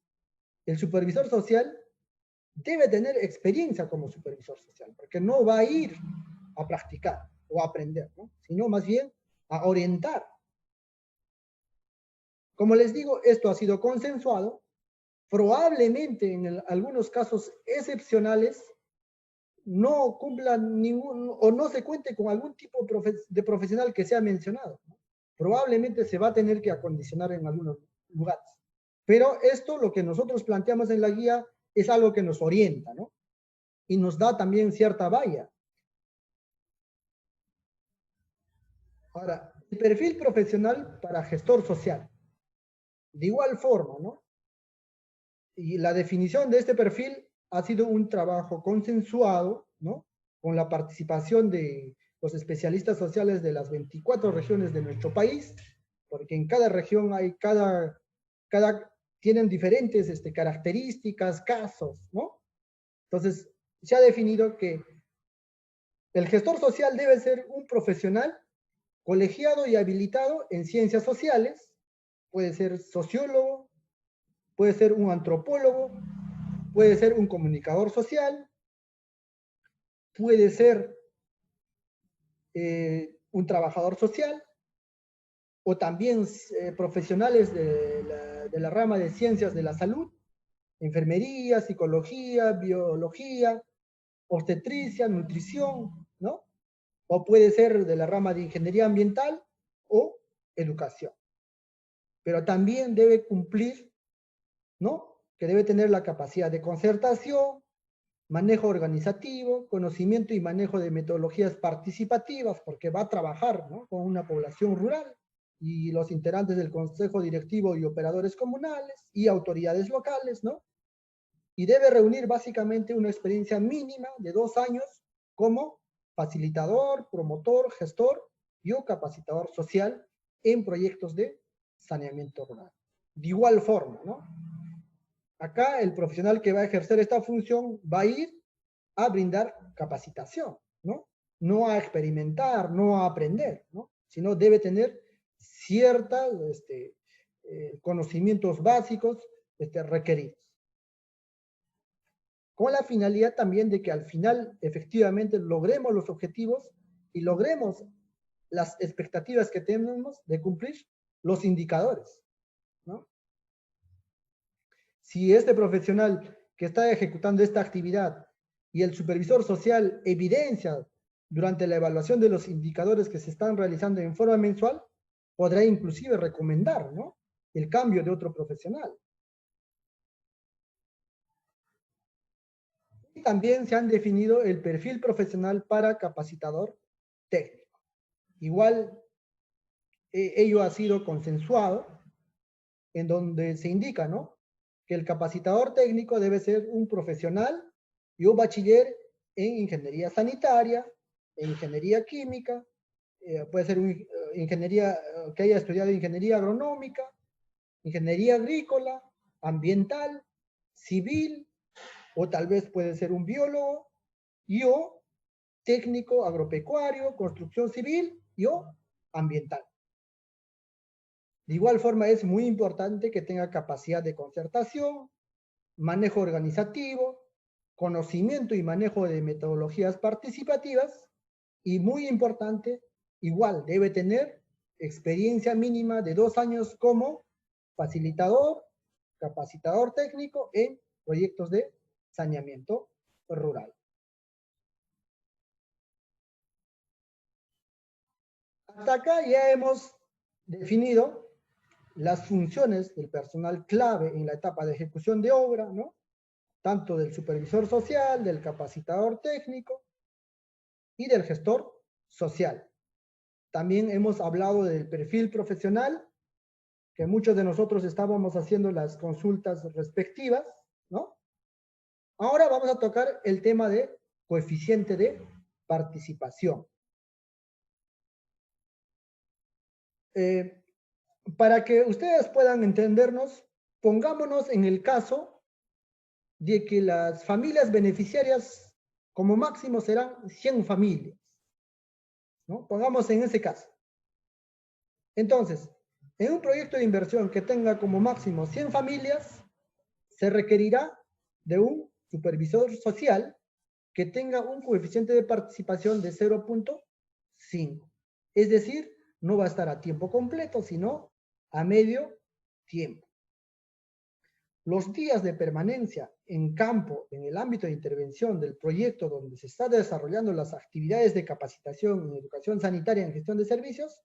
el supervisor social debe tener experiencia como supervisor social, porque no va a ir a practicar o a aprender, ¿no? Sino más bien a orientar. Como les digo, esto ha sido consensuado. Probablemente en algunos casos excepcionales no cumplan ningún, o no se cuente con algún tipo de profesional que sea mencionado, ¿no? Probablemente se va a tener que acondicionar en algunos lugares. Pero esto, lo que nosotros planteamos en la guía, es algo que nos orienta, ¿no? Y nos da también cierta valla. Ahora, el perfil profesional para gestor social. De igual forma, ¿no? Y la definición de este perfil ha sido un trabajo consensuado, ¿no? Con la participación de los especialistas sociales de las 24 regiones de nuestro país, porque en cada región hay tienen diferentes características, casos, ¿no? Entonces, se ha definido que el gestor social debe ser un profesional colegiado y habilitado en ciencias sociales, puede ser sociólogo, puede ser un antropólogo, puede ser un comunicador social, puede ser un trabajador social, o también profesionales de la rama de ciencias de la salud, enfermería, psicología, biología, obstetricia, nutrición, ¿no? O puede ser de la rama de ingeniería ambiental o educación. Pero también debe cumplir, ¿no? Que debe tener la capacidad de concertación, manejo organizativo, conocimiento y manejo de metodologías participativas, porque va a trabajar, ¿no? Con una población rural y los integrantes del consejo directivo y operadores comunales y autoridades locales, ¿no? Y debe reunir básicamente una experiencia mínima de 2 años como facilitador, promotor, gestor y o capacitador social en proyectos de saneamiento rural. De igual forma, ¿no? Acá el profesional que va a ejercer esta función va a ir a brindar capacitación, ¿no? No a experimentar, no a aprender, ¿no? Sino debe tener ciertos conocimientos básicos requeridos. Con la finalidad también de que al final efectivamente logremos los objetivos y logremos las expectativas que tenemos de cumplir los indicadores, ¿no? Si este profesional que está ejecutando esta actividad y el supervisor social evidencia durante la evaluación de los indicadores que se están realizando en forma mensual, podrá inclusive recomendar, ¿no? El cambio de otro profesional. Y también se han definido el perfil profesional para capacitador técnico. Igual, ello ha sido consensuado, en donde se indica, ¿no? Que el capacitador técnico debe ser un profesional y un bachiller en ingeniería sanitaria, en ingeniería química, puede ser ingeniería que haya estudiado ingeniería agronómica, ingeniería agrícola, ambiental, civil, o tal vez puede ser un biólogo, y o técnico agropecuario, construcción civil, y o ambiental. De igual forma es muy importante que tenga capacidad de concertación, manejo organizativo, conocimiento y manejo de metodologías participativas, y muy importante, igual debe tener experiencia mínima de 2 años como facilitador, capacitador técnico en proyectos de saneamiento rural. Hasta acá ya hemos definido las funciones del personal clave en la etapa de ejecución de obra, ¿no? Tanto del supervisor social, del capacitador técnico y del gestor social. También hemos hablado del perfil profesional, que muchos de nosotros estábamos haciendo las consultas respectivas, ¿no? Ahora vamos a tocar el tema de coeficiente de participación. Para que ustedes puedan entendernos, pongámonos en el caso de que las familias beneficiarias como máximo serán 100 familias, ¿no? Pongamos en ese caso. Entonces, en un proyecto de inversión que tenga como máximo 100 familias, se requerirá de un supervisor social que tenga un coeficiente de participación de 0.5. Es decir, no va a estar a tiempo completo, sino a medio tiempo. Los días de permanencia en campo, en el ámbito de intervención del proyecto donde se está desarrollando las actividades de capacitación en educación sanitaria en gestión de servicios,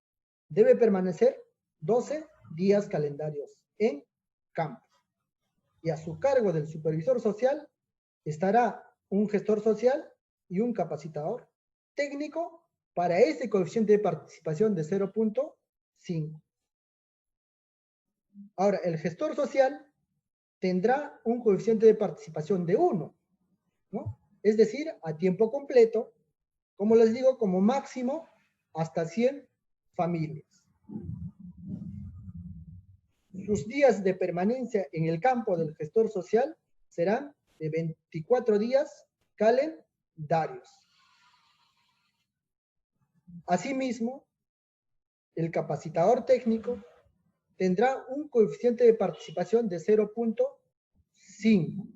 debe permanecer 12 días calendarios en campo. Y a su cargo del supervisor social estará un gestor social y un capacitador técnico para ese coeficiente de participación de 0.5. Ahora, el gestor social tendrá un coeficiente de participación de 1, ¿no? Es decir, a tiempo completo, como les digo, como máximo hasta 100 familias. Sus días de permanencia en el campo del gestor social serán de 24 días calendarios. Asimismo, el capacitador técnico tendrá un coeficiente de participación de 0.5.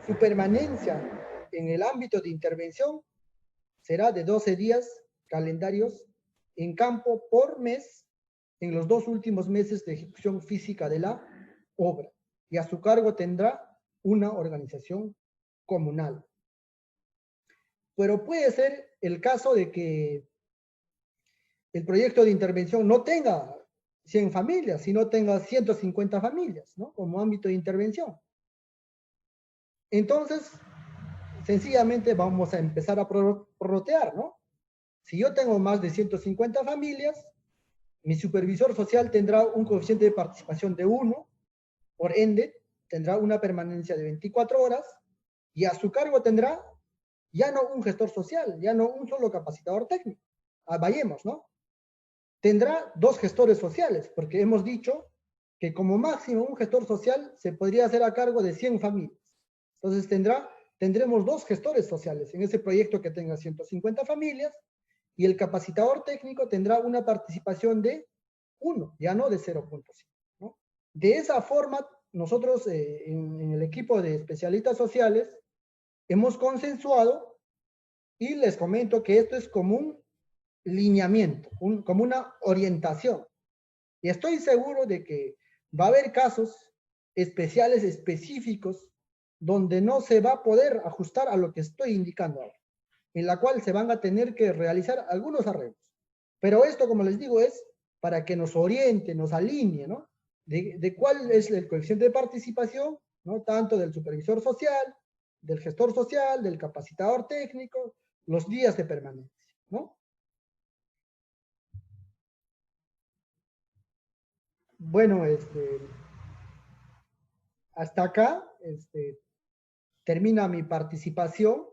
Su permanencia en el ámbito de intervención será de 12 días calendarios en campo por mes en los 2 últimos meses de ejecución física de la obra, y a su cargo tendrá una organización comunal. Pero puede ser el caso de que el proyecto de intervención no tenga 100 familias, sino tenga 150 familias, ¿no? Como ámbito de intervención. Entonces, sencillamente vamos a empezar a prorratear, ¿no? Si yo tengo más de 150 familias, mi supervisor social tendrá un coeficiente de participación de 1, por ende, tendrá una permanencia de 24 horas, y a su cargo tendrá ya no un gestor social, ya no un solo capacitador técnico. Vayamos, ¿no? Tendrá 2 gestores sociales, porque hemos dicho que como máximo un gestor social se podría hacer a cargo de 100 familias. Entonces tendremos 2 gestores sociales en ese proyecto que tenga 150 familias, y el capacitador técnico tendrá una participación de 1, ya no de 0.5, ¿no? De esa forma, nosotros en el equipo de especialistas sociales hemos consensuado, y les comento que esto es como un lineamiento, como una orientación. Y estoy seguro de que va a haber casos especiales, específicos, donde no se va a poder ajustar a lo que estoy indicando ahora, en la cual se van a tener que realizar algunos arreglos. Pero esto, como les digo, es para que nos oriente, nos alinee, ¿no? De cuál es el coeficiente de participación, ¿no? Tanto del supervisor social, del gestor social, del capacitador técnico, los días de permanencia, ¿no? Bueno, hasta acá termina mi participación.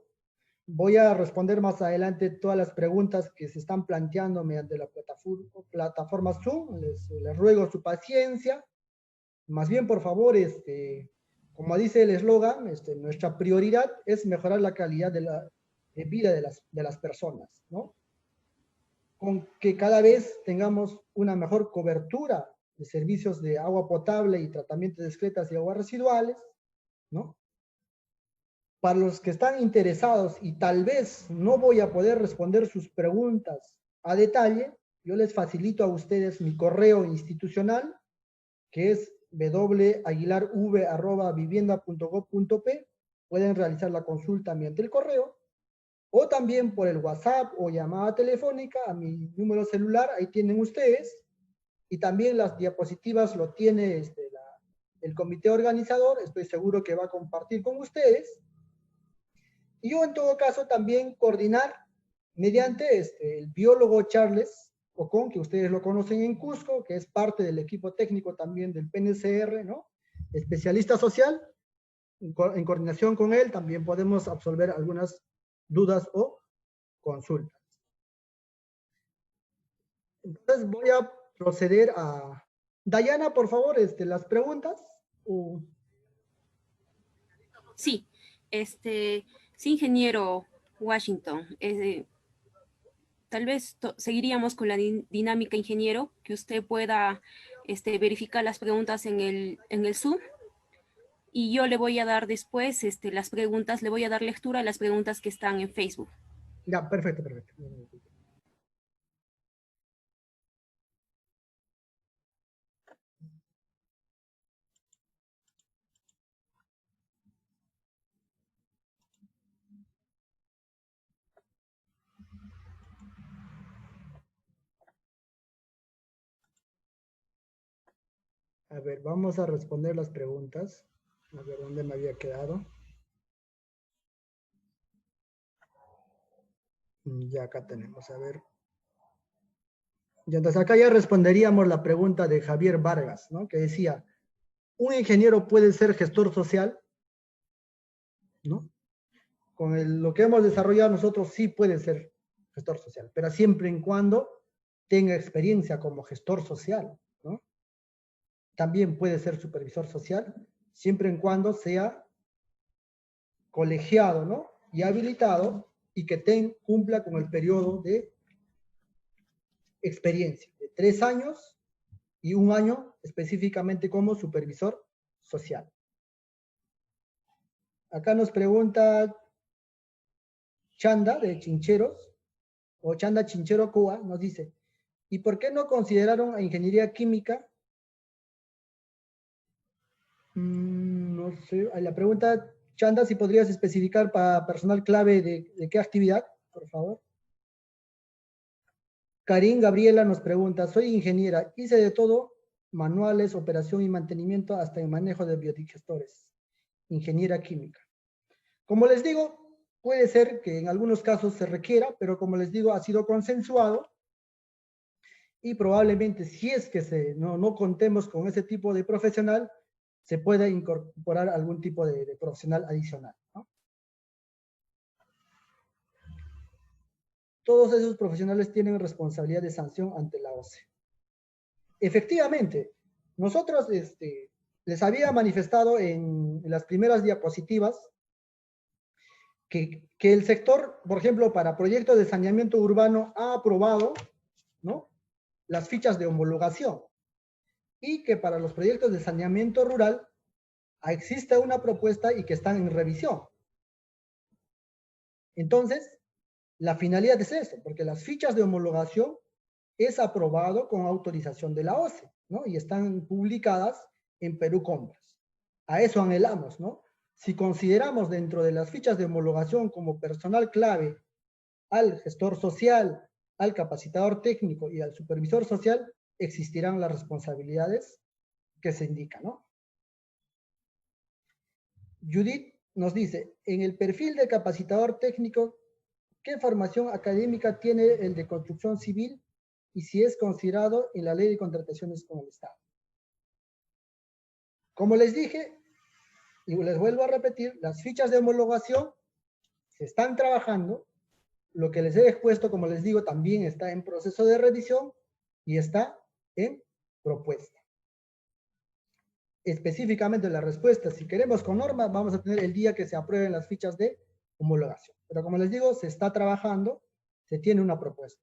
Voy a responder más adelante todas las preguntas que se están planteando mediante la plataforma Zoom. Les ruego su paciencia. Más bien, por favor, como dice el eslogan, nuestra prioridad es mejorar la calidad de vida de las personas, ¿no? Con que cada vez tengamos una mejor cobertura de servicios de agua potable y tratamiento de excretas y aguas residuales, ¿no? Para los que están interesados y tal vez no voy a poder responder sus preguntas a detalle, yo les facilito a ustedes mi correo institucional, que es www.aguilarv@vivienda.gov.p. Pueden realizar la consulta mediante el correo, o también por el WhatsApp o llamada telefónica a mi número celular. Ahí tienen ustedes, y también las diapositivas lo tiene el comité organizador. Estoy seguro que va a compartir con ustedes. Y yo, en todo caso, también coordinar mediante el biólogo Charles Ocon, que ustedes lo conocen en Cusco, que es parte del equipo técnico también del PNCR, ¿no? Especialista social. En coordinación con él también podemos absolver algunas dudas o consultas. Entonces voy a proceder a... Dayana, por favor, las preguntas. Sí, sí, ingeniero Washington. Tal vez seguiríamos con la dinámica, ingeniero, que usted pueda verificar las preguntas en el Zoom. Y yo le voy a dar después las preguntas, le voy a dar lectura a las preguntas que están en Facebook. Ya, perfecto, perfecto. A ver, vamos a responder las preguntas. A ver, ¿dónde me había quedado? Ya acá tenemos, a ver. Y entonces acá ya responderíamos la pregunta de Javier Vargas, ¿no? Que decía, ¿un ingeniero puede ser gestor social? ¿No? Con lo que hemos desarrollado nosotros sí puede ser gestor social, pero siempre y cuando tenga experiencia como gestor social, ¿no? También puede ser supervisor social, siempre y cuando sea colegiado, ¿no? Y habilitado y que cumpla con el periodo de experiencia, de 3 años y 1 año específicamente como supervisor social. Acá nos pregunta Chanda de Chincheros, o Chanda Chinchero Cuba, nos dice, ¿y por qué no consideraron a ingeniería química? No sé, la pregunta, Chanda, si podrías especificar para personal clave de qué actividad, por favor. Karin Gabriela nos pregunta, soy ingeniera, hice de todo, manuales, operación y mantenimiento, hasta el manejo de biodigestores. Ingeniera química. Como les digo, puede ser que en algunos casos se requiera, pero como les digo, ha sido consensuado y probablemente si es que no contemos con ese tipo de profesional, se pueda incorporar algún tipo de profesional adicional, ¿no? Todos esos profesionales tienen responsabilidad de sanción ante la OCE. Efectivamente, nosotros les había manifestado en las primeras diapositivas que el sector, por ejemplo, para proyectos de saneamiento urbano ha aprobado, ¿no?, las fichas de homologación, y que para los proyectos de saneamiento rural existe una propuesta y que están en revisión. Entonces, la finalidad es eso, porque las fichas de homologación es aprobado con autorización de la OCE, ¿no? Y están publicadas en Perú Compras. A eso anhelamos, ¿no? Si consideramos dentro de las fichas de homologación como personal clave al gestor social, al capacitador técnico y al supervisor social, existirán las responsabilidades que se indican, ¿no? Judith nos dice, en el perfil de capacitador técnico, ¿qué formación académica tiene el de construcción civil y si es considerado en la ley de contrataciones con el Estado? Como les dije, y les vuelvo a repetir, las fichas de homologación se están trabajando. Lo que les he expuesto, como les digo, también está en proceso de revisión y está en propuesta. Específicamente la respuesta, si queremos con norma, vamos a tener el día que se aprueben las fichas de homologación. Pero como les digo, se está trabajando, se tiene una propuesta.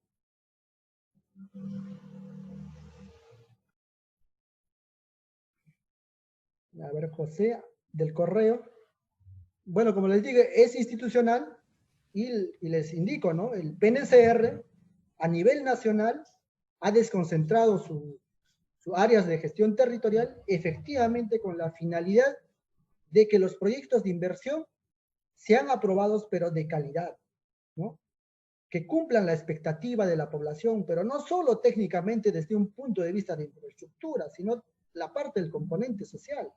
A ver, José, del correo. Bueno, como les digo, es institucional y les indico, ¿no? El PNCR a nivel nacional ha desconcentrado sus áreas de gestión territorial efectivamente con la finalidad de que los proyectos de inversión sean aprobados, pero de calidad, ¿no? Que cumplan la expectativa de la población, pero no solo técnicamente desde un punto de vista de infraestructura, sino la parte del componente social.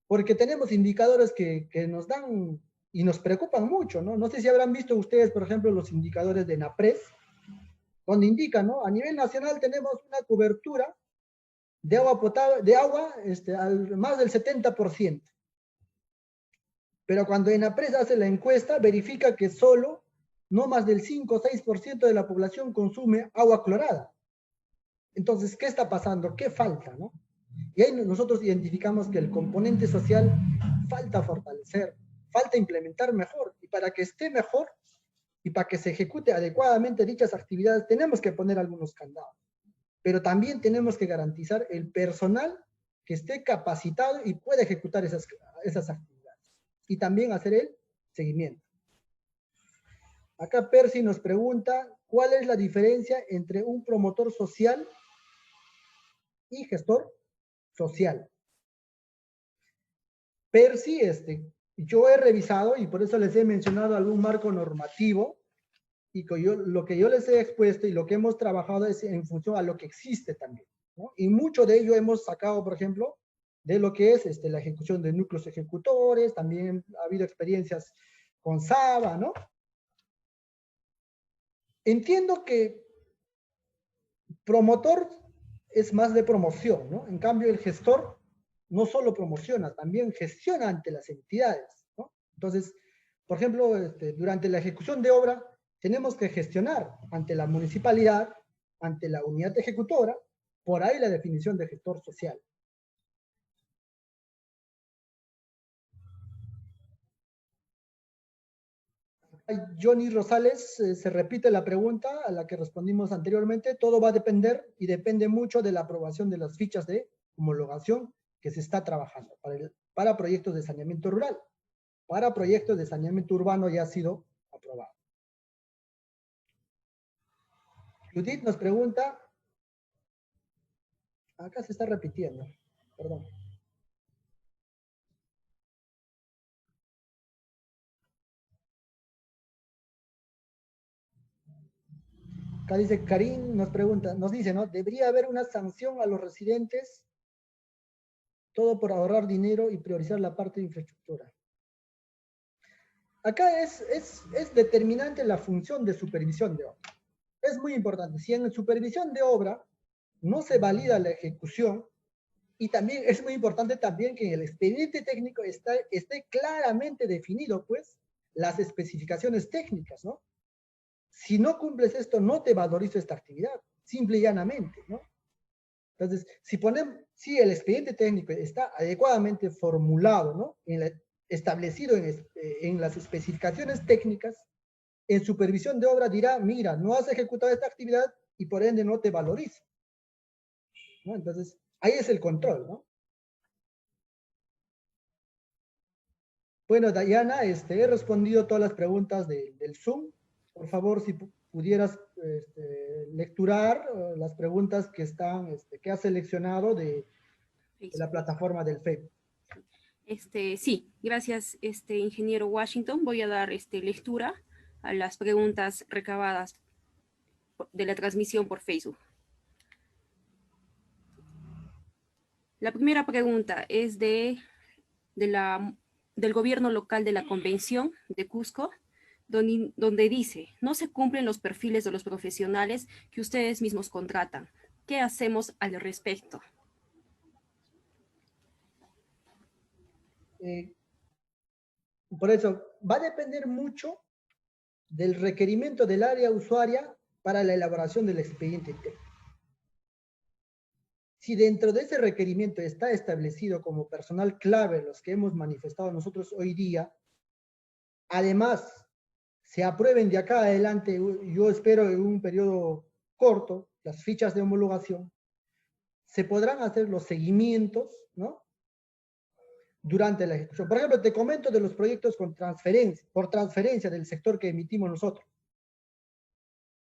Porque tenemos indicadores que nos dan y nos preocupan mucho, ¿no? No sé si habrán visto ustedes, por ejemplo, los indicadores de NAPRES, donde indican, ¿no? A nivel nacional tenemos una cobertura de agua potable, al más del 70%. Pero cuando ENAPRES hace la encuesta, verifica que solo no más del 5 o 6% de la población consume agua clorada. Entonces, ¿qué está pasando? ¿Qué falta, no? Y ahí nosotros identificamos que el componente social falta fortalecer, falta implementar mejor. Y para que esté mejor y para que se ejecute adecuadamente dichas actividades, tenemos que poner algunos candados. pero también tenemos que garantizar el personal que esté capacitado y pueda ejecutar esas actividades. Y también hacer el seguimiento. Acá Percy nos pregunta, ¿cuál es la diferencia entre un promotor social y gestor social? Percy, yo he revisado, y por eso les he mencionado algún marco normativo, y lo que yo les he expuesto y lo que hemos trabajado es en función a lo que existe también, ¿no? Y mucho de ello hemos sacado, por ejemplo, de lo que es la ejecución de núcleos ejecutores, también ha habido experiencias con SABA, ¿no? Entiendo que promotor es más de promoción, ¿no? En cambio, el gestor no solo promociona, también gestiona ante las entidades, ¿no? Entonces, por ejemplo, durante la ejecución de obra, tenemos que gestionar ante la municipalidad, ante la unidad ejecutora, por ahí la definición de gestor social. Johnny Rosales, se repite la pregunta a la que respondimos anteriormente. Todo va a depender y depende mucho de la aprobación de las fichas de homologación que se está trabajando para proyectos de saneamiento rural. Para proyectos de saneamiento urbano ya ha sido aprobado. Judith nos pregunta, acá se está repitiendo, perdón. Acá dice, Karim nos pregunta, nos dice, ¿no? ¿Debería haber una sanción a los residentes? Todo por ahorrar dinero y priorizar la parte de infraestructura. Acá es determinante la función de supervisión de obra. Es muy importante. Si en supervisión de obra no se valida la ejecución, y también es muy importante también que en el expediente técnico esté claramente definido, pues, las especificaciones técnicas, ¿no? Si no cumples esto, no te valorizo esta actividad, simple y llanamente, ¿no? Entonces, si el expediente técnico está adecuadamente formulado, ¿no? Establecido en las especificaciones técnicas, en supervisión de obra dirá, mira, no has ejecutado esta actividad y por ende no te valorizo, ¿no? Entonces, ahí es el control, ¿no? Bueno, Dayana, he respondido todas las preguntas del Zoom. Por favor, si pudieras lecturar las preguntas que has seleccionado de la plataforma del Facebook. Sí, gracias, ingeniero Washington. Voy a dar lectura a las preguntas recabadas de la transmisión por Facebook. La primera pregunta es del gobierno local de la Convención de Cusco, donde dice, no se cumplen los perfiles de los profesionales que ustedes mismos contratan. ¿Qué hacemos al respecto? Por eso, va a depender mucho del requerimiento del área usuaria para la elaboración del expediente técnico. Si dentro de ese requerimiento está establecido como personal clave los que hemos manifestado nosotros hoy día, además se aprueben de acá adelante, yo espero en un periodo corto, las fichas de homologación, se podrán hacer los seguimientos, ¿no? Durante la ejecución. Por ejemplo, te comento de los proyectos por transferencia del sector que emitimos nosotros.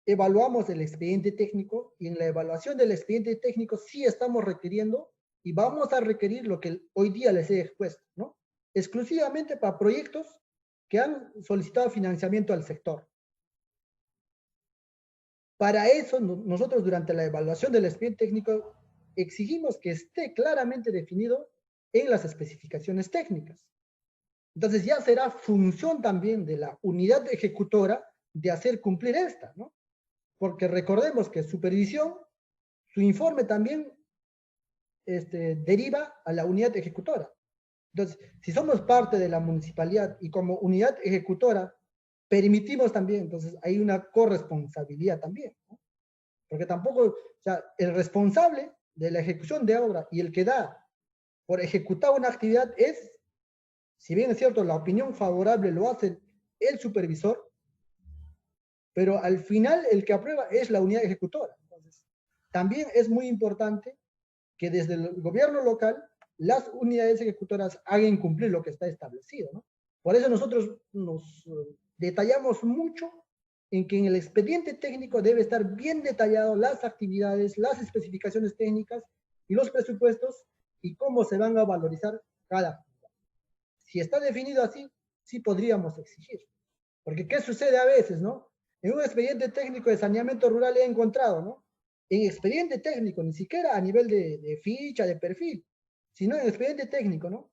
Evaluamos el expediente técnico y en la evaluación del expediente técnico sí estamos requiriendo y vamos a requerir lo que hoy día les he expuesto, ¿no? Exclusivamente para proyectos que han solicitado financiamiento al sector. Para eso, nosotros durante la evaluación del expediente técnico exigimos que esté claramente definido en las especificaciones técnicas. Entonces ya será función también de la unidad ejecutora de hacer cumplir esta, ¿no? Porque recordemos que supervisión, su informe también deriva a la unidad ejecutora. Entonces, si somos parte de la municipalidad y como unidad ejecutora permitimos también, entonces hay una corresponsabilidad también, ¿no? Porque tampoco, o sea, el responsable de la ejecución de obra y el que da por ejecutar una actividad es, si bien es cierto, la opinión favorable lo hace el supervisor, pero al final el que aprueba es la unidad ejecutora. Entonces, también es muy importante que desde el gobierno local las unidades ejecutoras hagan cumplir lo que está establecido, ¿no? Por eso nosotros nos detallamos mucho en que en el expediente técnico debe estar bien detallado las actividades, las especificaciones técnicas y los presupuestos y cómo se van a valorizar cada actividad. Si está definido así, sí podríamos exigir. Porque ¿qué sucede a veces, no? En un expediente técnico de saneamiento rural he encontrado, ¿no? En expediente técnico, ni siquiera a nivel de ficha, de perfil, sino en expediente técnico, ¿no?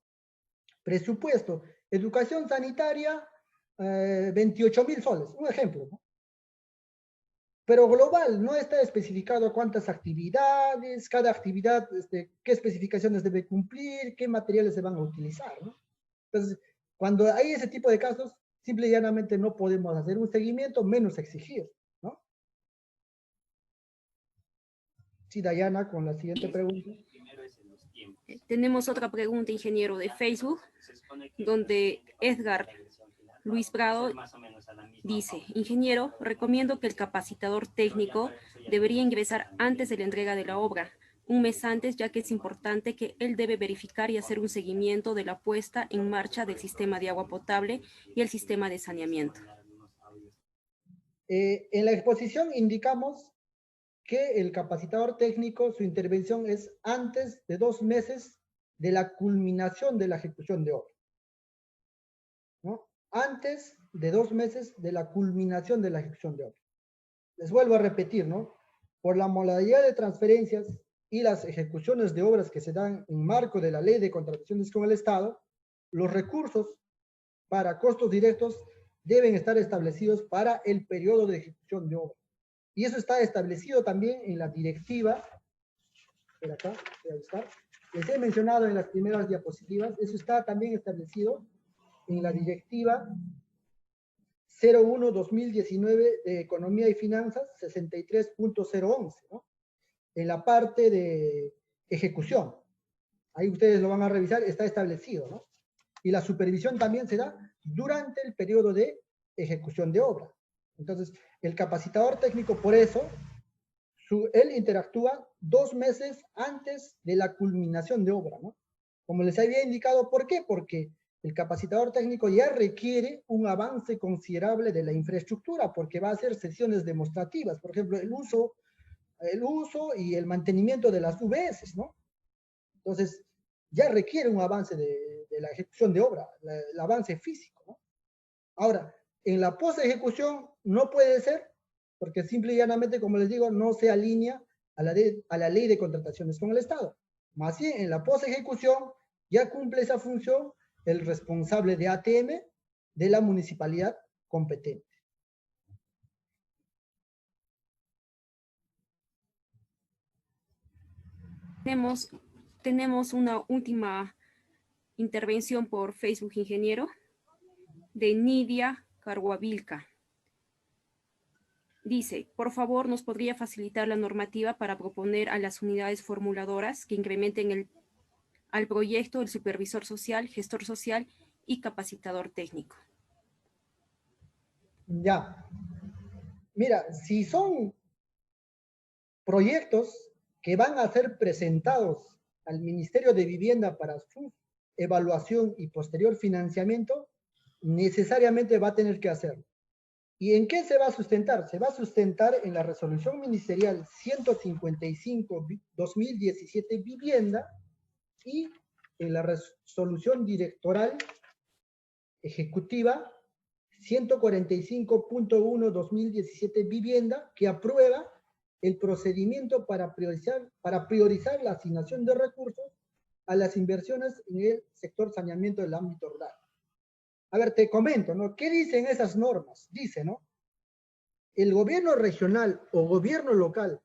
Presupuesto, educación sanitaria, 28.000 soles, un ejemplo, ¿no? Pero global, no está especificado cuántas actividades, cada actividad, qué especificaciones debe cumplir, qué materiales se van a utilizar, ¿no? Entonces, cuando hay ese tipo de casos, simple y llanamente no podemos hacer un seguimiento, menos exigir, ¿no? Sí, Dayana, con la siguiente pregunta. Tenemos otra pregunta, ingeniero, de Facebook, donde Edgar Luis Prado dice: ingeniero, recomiendo que el capacitador técnico debería ingresar antes de la entrega de la obra, un mes antes, ya que es importante que él debe verificar y hacer un seguimiento de la puesta en marcha del sistema de agua potable y el sistema de saneamiento. En la exposición indicamos que el capacitador técnico, su intervención es antes de 2 meses de la culminación de la ejecución de obra, ¿no? Antes de 2 meses de la culminación de la ejecución de obra. Les vuelvo a repetir, ¿no? Por la modalidad de transferencias y las ejecuciones de obras que se dan en marco de la Ley de Contrataciones con el Estado, los recursos para costos directos deben estar establecidos para el periodo de ejecución de obra. Y eso está establecido también en la directiva, por acá, voy a buscar, les he mencionado en las primeras diapositivas, eso está también establecido en la directiva 01-2019 de Economía y Finanzas 63.011, ¿no? En la parte de ejecución. Ahí ustedes lo van a revisar, está establecido, ¿no? Y la supervisión también se da durante el periodo de ejecución de obra. Entonces, el capacitador técnico, por eso, él interactúa 2 meses antes de la culminación de obra, ¿no? Como les había indicado, ¿por qué? Porque el capacitador técnico ya requiere un avance considerable de la infraestructura, porque va a hacer sesiones demostrativas, por ejemplo, el uso y el mantenimiento de las UBS, ¿no? Entonces, ya requiere un avance de la ejecución de obra, el avance físico, ¿no? Ahora, en la post-ejecución no puede ser, porque simple y llanamente, como les digo, no se alinea a la ley de contrataciones con el Estado. Más bien, en la post-ejecución ya cumple esa función el responsable de ATM de la municipalidad competente. Tenemos una última intervención por Facebook, ingeniero, de Nidia Carguavilca. Dice: por favor, ¿nos podría facilitar la normativa para proponer a las unidades formuladoras que incrementen al proyecto el supervisor social, gestor social y capacitador técnico? Ya. Mira, si son proyectos que van a ser presentados al Ministerio de Vivienda para su evaluación y posterior financiamiento, necesariamente va a tener que hacerlo. ¿Y en qué se va a sustentar? Se va a sustentar en la resolución ministerial 155-2017 vivienda y en la resolución directoral ejecutiva 145.1-2017 vivienda, que aprueba el procedimiento para priorizar la asignación de recursos a las inversiones en el sector saneamiento del ámbito rural. A ver, te comento, ¿no? ¿Qué dicen esas normas? Dice, ¿no? El gobierno regional o gobierno local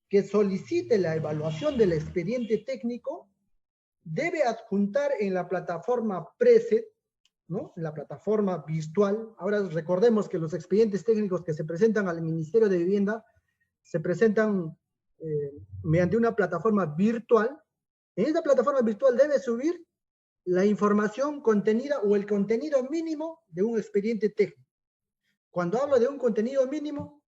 que solicite la evaluación del expediente técnico debe adjuntar en la plataforma Preset, ¿no? En la plataforma virtual. Ahora recordemos que los expedientes técnicos que se presentan al Ministerio de Vivienda se presentan mediante una plataforma virtual. En esta plataforma virtual debe subir la información contenida o el contenido mínimo de un expediente técnico. Cuando hablo de un contenido mínimo,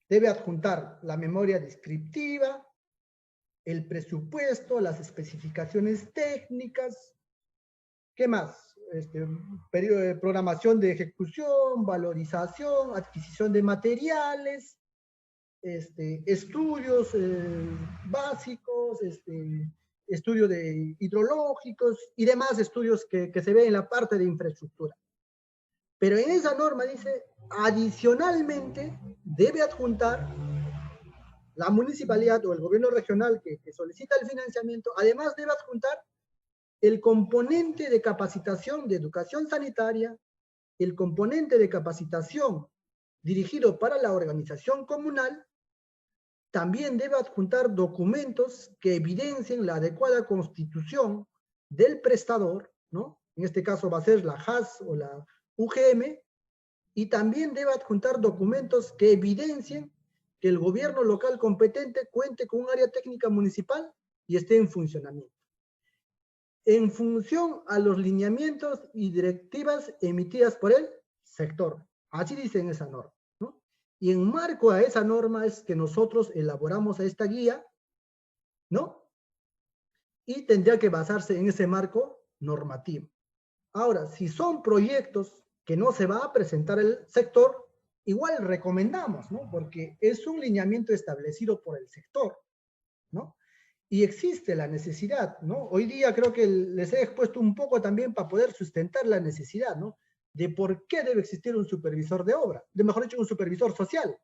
debe adjuntar la memoria descriptiva, el presupuesto, las especificaciones técnicas, ¿qué más? Periodo de programación de ejecución, valorización, adquisición de materiales, estudios básicos, estudios hidrológicos y demás estudios que se ven en la parte de infraestructura. Pero en esa norma dice, adicionalmente, debe adjuntar la municipalidad o el gobierno regional que solicita el financiamiento, además debe adjuntar el componente de capacitación de educación sanitaria, el componente de capacitación dirigido para la organización comunal, también debe adjuntar documentos que evidencien la adecuada constitución del prestador, ¿no? En este caso va a ser la HAS o la UGM, y también debe adjuntar documentos que evidencien que el gobierno local competente cuente con un área técnica municipal y esté en funcionamiento, en función a los lineamientos y directivas emitidas por el sector. Así dice en esa norma, ¿no? Y en marco a esa norma es que nosotros elaboramos esta guía, ¿no? Y tendría que basarse en ese marco normativo. Ahora, si son proyectos que no se va a presentar el sector, igual recomendamos, ¿no? Porque es un lineamiento establecido por el sector, ¿no? Y existe la necesidad, ¿no? Hoy día creo que les he expuesto un poco también para poder sustentar la necesidad, ¿no? De por qué debe existir un supervisor de obra, mejor dicho, un supervisor social.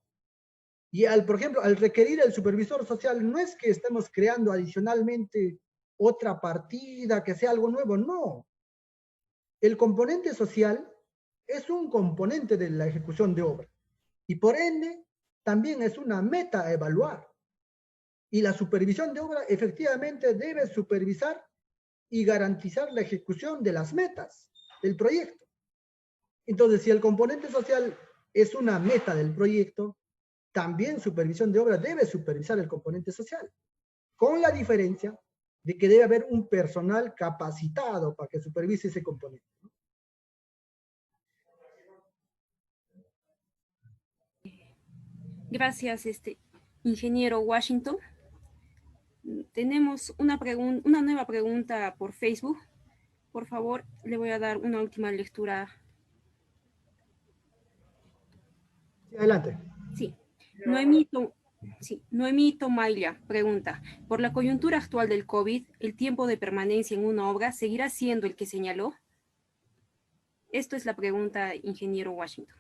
Y por ejemplo, al requerir el supervisor social, no es que estemos creando adicionalmente otra partida, que sea algo nuevo, no. El componente social es un componente de la ejecución de obra y por ende también es una meta a evaluar. Y la supervisión de obra efectivamente debe supervisar y garantizar la ejecución de las metas del proyecto. Entonces, si el componente social es una meta del proyecto, también supervisión de obra debe supervisar el componente social, con la diferencia de que debe haber un personal capacitado para que supervise ese componente. Gracias, ingeniero Washington. Tenemos una nueva pregunta por Facebook. Por favor, le voy a dar una última lectura. Sí, adelante. Sí. Noemí Tomayla pregunta, ¿por la coyuntura actual del COVID, el tiempo de permanencia en una obra seguirá siendo el que señaló? Esto es la pregunta, ingeniero Washington.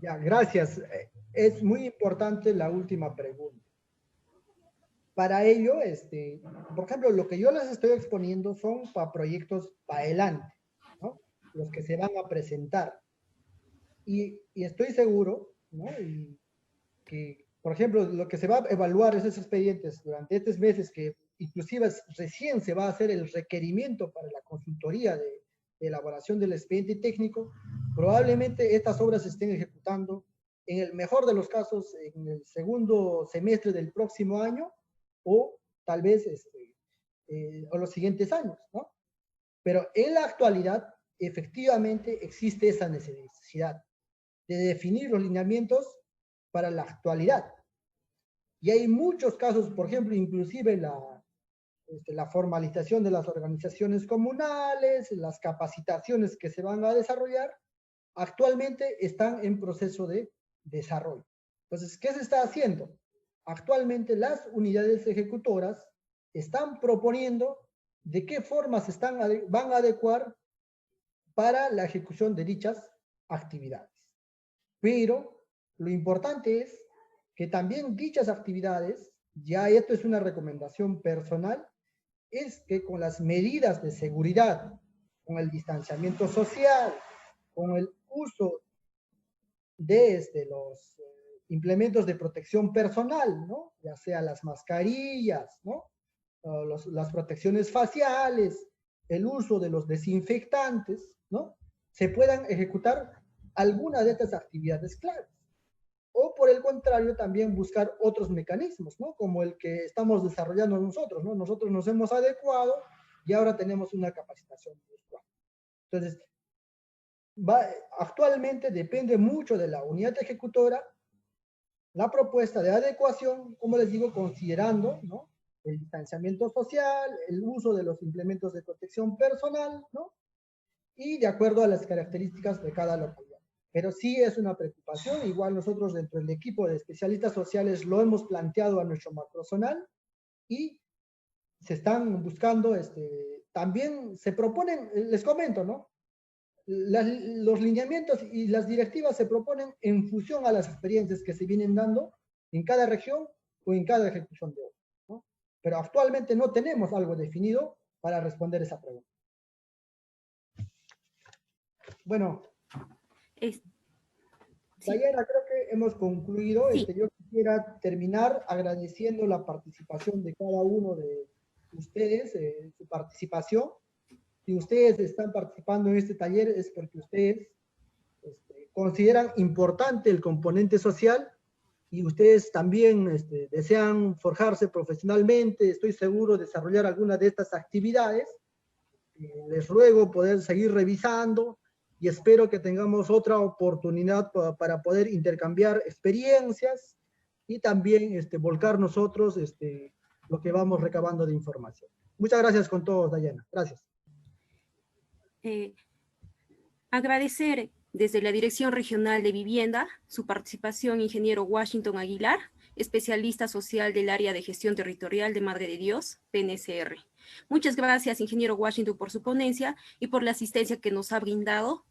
Ya, gracias. Es muy importante la última pregunta. Para ello, por ejemplo, lo que yo les estoy exponiendo son para proyectos para adelante, ¿no? Los que se van a presentar. Y estoy seguro, ¿no? Y que, por ejemplo, lo que se va a evaluar esos expedientes durante estos meses, que inclusive recién se va a hacer el requerimiento para la consultoría de elaboración del expediente técnico, probablemente estas obras se estén ejecutando, en el mejor de los casos, en el segundo semestre del próximo año, o tal vez o los siguientes años, ¿no? Pero en la actualidad, efectivamente, existe esa necesidad de definir los lineamientos para la actualidad. Y hay muchos casos, por ejemplo, inclusive la formalización de las organizaciones comunales, las capacitaciones que se van a desarrollar, actualmente están en proceso de desarrollo. Entonces, ¿qué se está haciendo? Actualmente las unidades ejecutoras están proponiendo de qué formas van a adecuar para la ejecución de dichas actividades. Pero lo importante es que también dichas actividades, ya esto es una recomendación personal, es que con las medidas de seguridad, con el distanciamiento social, con el uso de los implementos de protección personal, ¿no? Ya sea las mascarillas, ¿no? Las protecciones faciales, el uso de los desinfectantes, ¿no? Se puedan ejecutar algunas de estas actividades claves. O por el contrario, también buscar otros mecanismos, ¿no? Como el que estamos desarrollando nosotros, ¿no? Nosotros nos hemos adecuado y ahora tenemos una capacitación virtual. Entonces, actualmente depende mucho de la unidad ejecutora la propuesta de adecuación, como les digo, considerando, ¿no?, el distanciamiento social, el uso de los implementos de protección personal, ¿no?, y de acuerdo a las características de cada localidad. Pero sí es una preocupación, igual nosotros dentro del equipo de especialistas sociales lo hemos planteado a nuestro macrozonal y se están buscando, también se proponen, les comento, ¿no?, los lineamientos y las directivas se proponen en función a las experiencias que se vienen dando en cada región o en cada ejecución de obra, ¿no? Pero actualmente no tenemos algo definido para responder esa pregunta. Bueno, Dayana, creo que hemos concluido. Sí. Yo quisiera terminar agradeciendo la participación de cada uno de ustedes, su participación. Si ustedes están participando en este taller es porque ustedes consideran importante el componente social y ustedes también desean forjarse profesionalmente, estoy seguro, desarrollar alguna de estas actividades. Les ruego poder seguir revisando y espero que tengamos otra oportunidad para poder intercambiar experiencias y también volcar nosotros lo que vamos recabando de información. Muchas gracias con todos, Dayana. Gracias. Agradecer desde la Dirección Regional de Vivienda su participación, ingeniero Washington Aguilar, especialista social del área de gestión territorial de Madre de Dios, PNCR. Muchas gracias, ingeniero Washington, por su ponencia y por la asistencia que nos ha brindado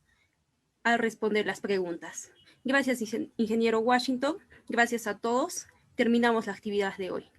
al responder las preguntas. Gracias, ingeniero Washington. Gracias a todos. Terminamos la actividad de hoy.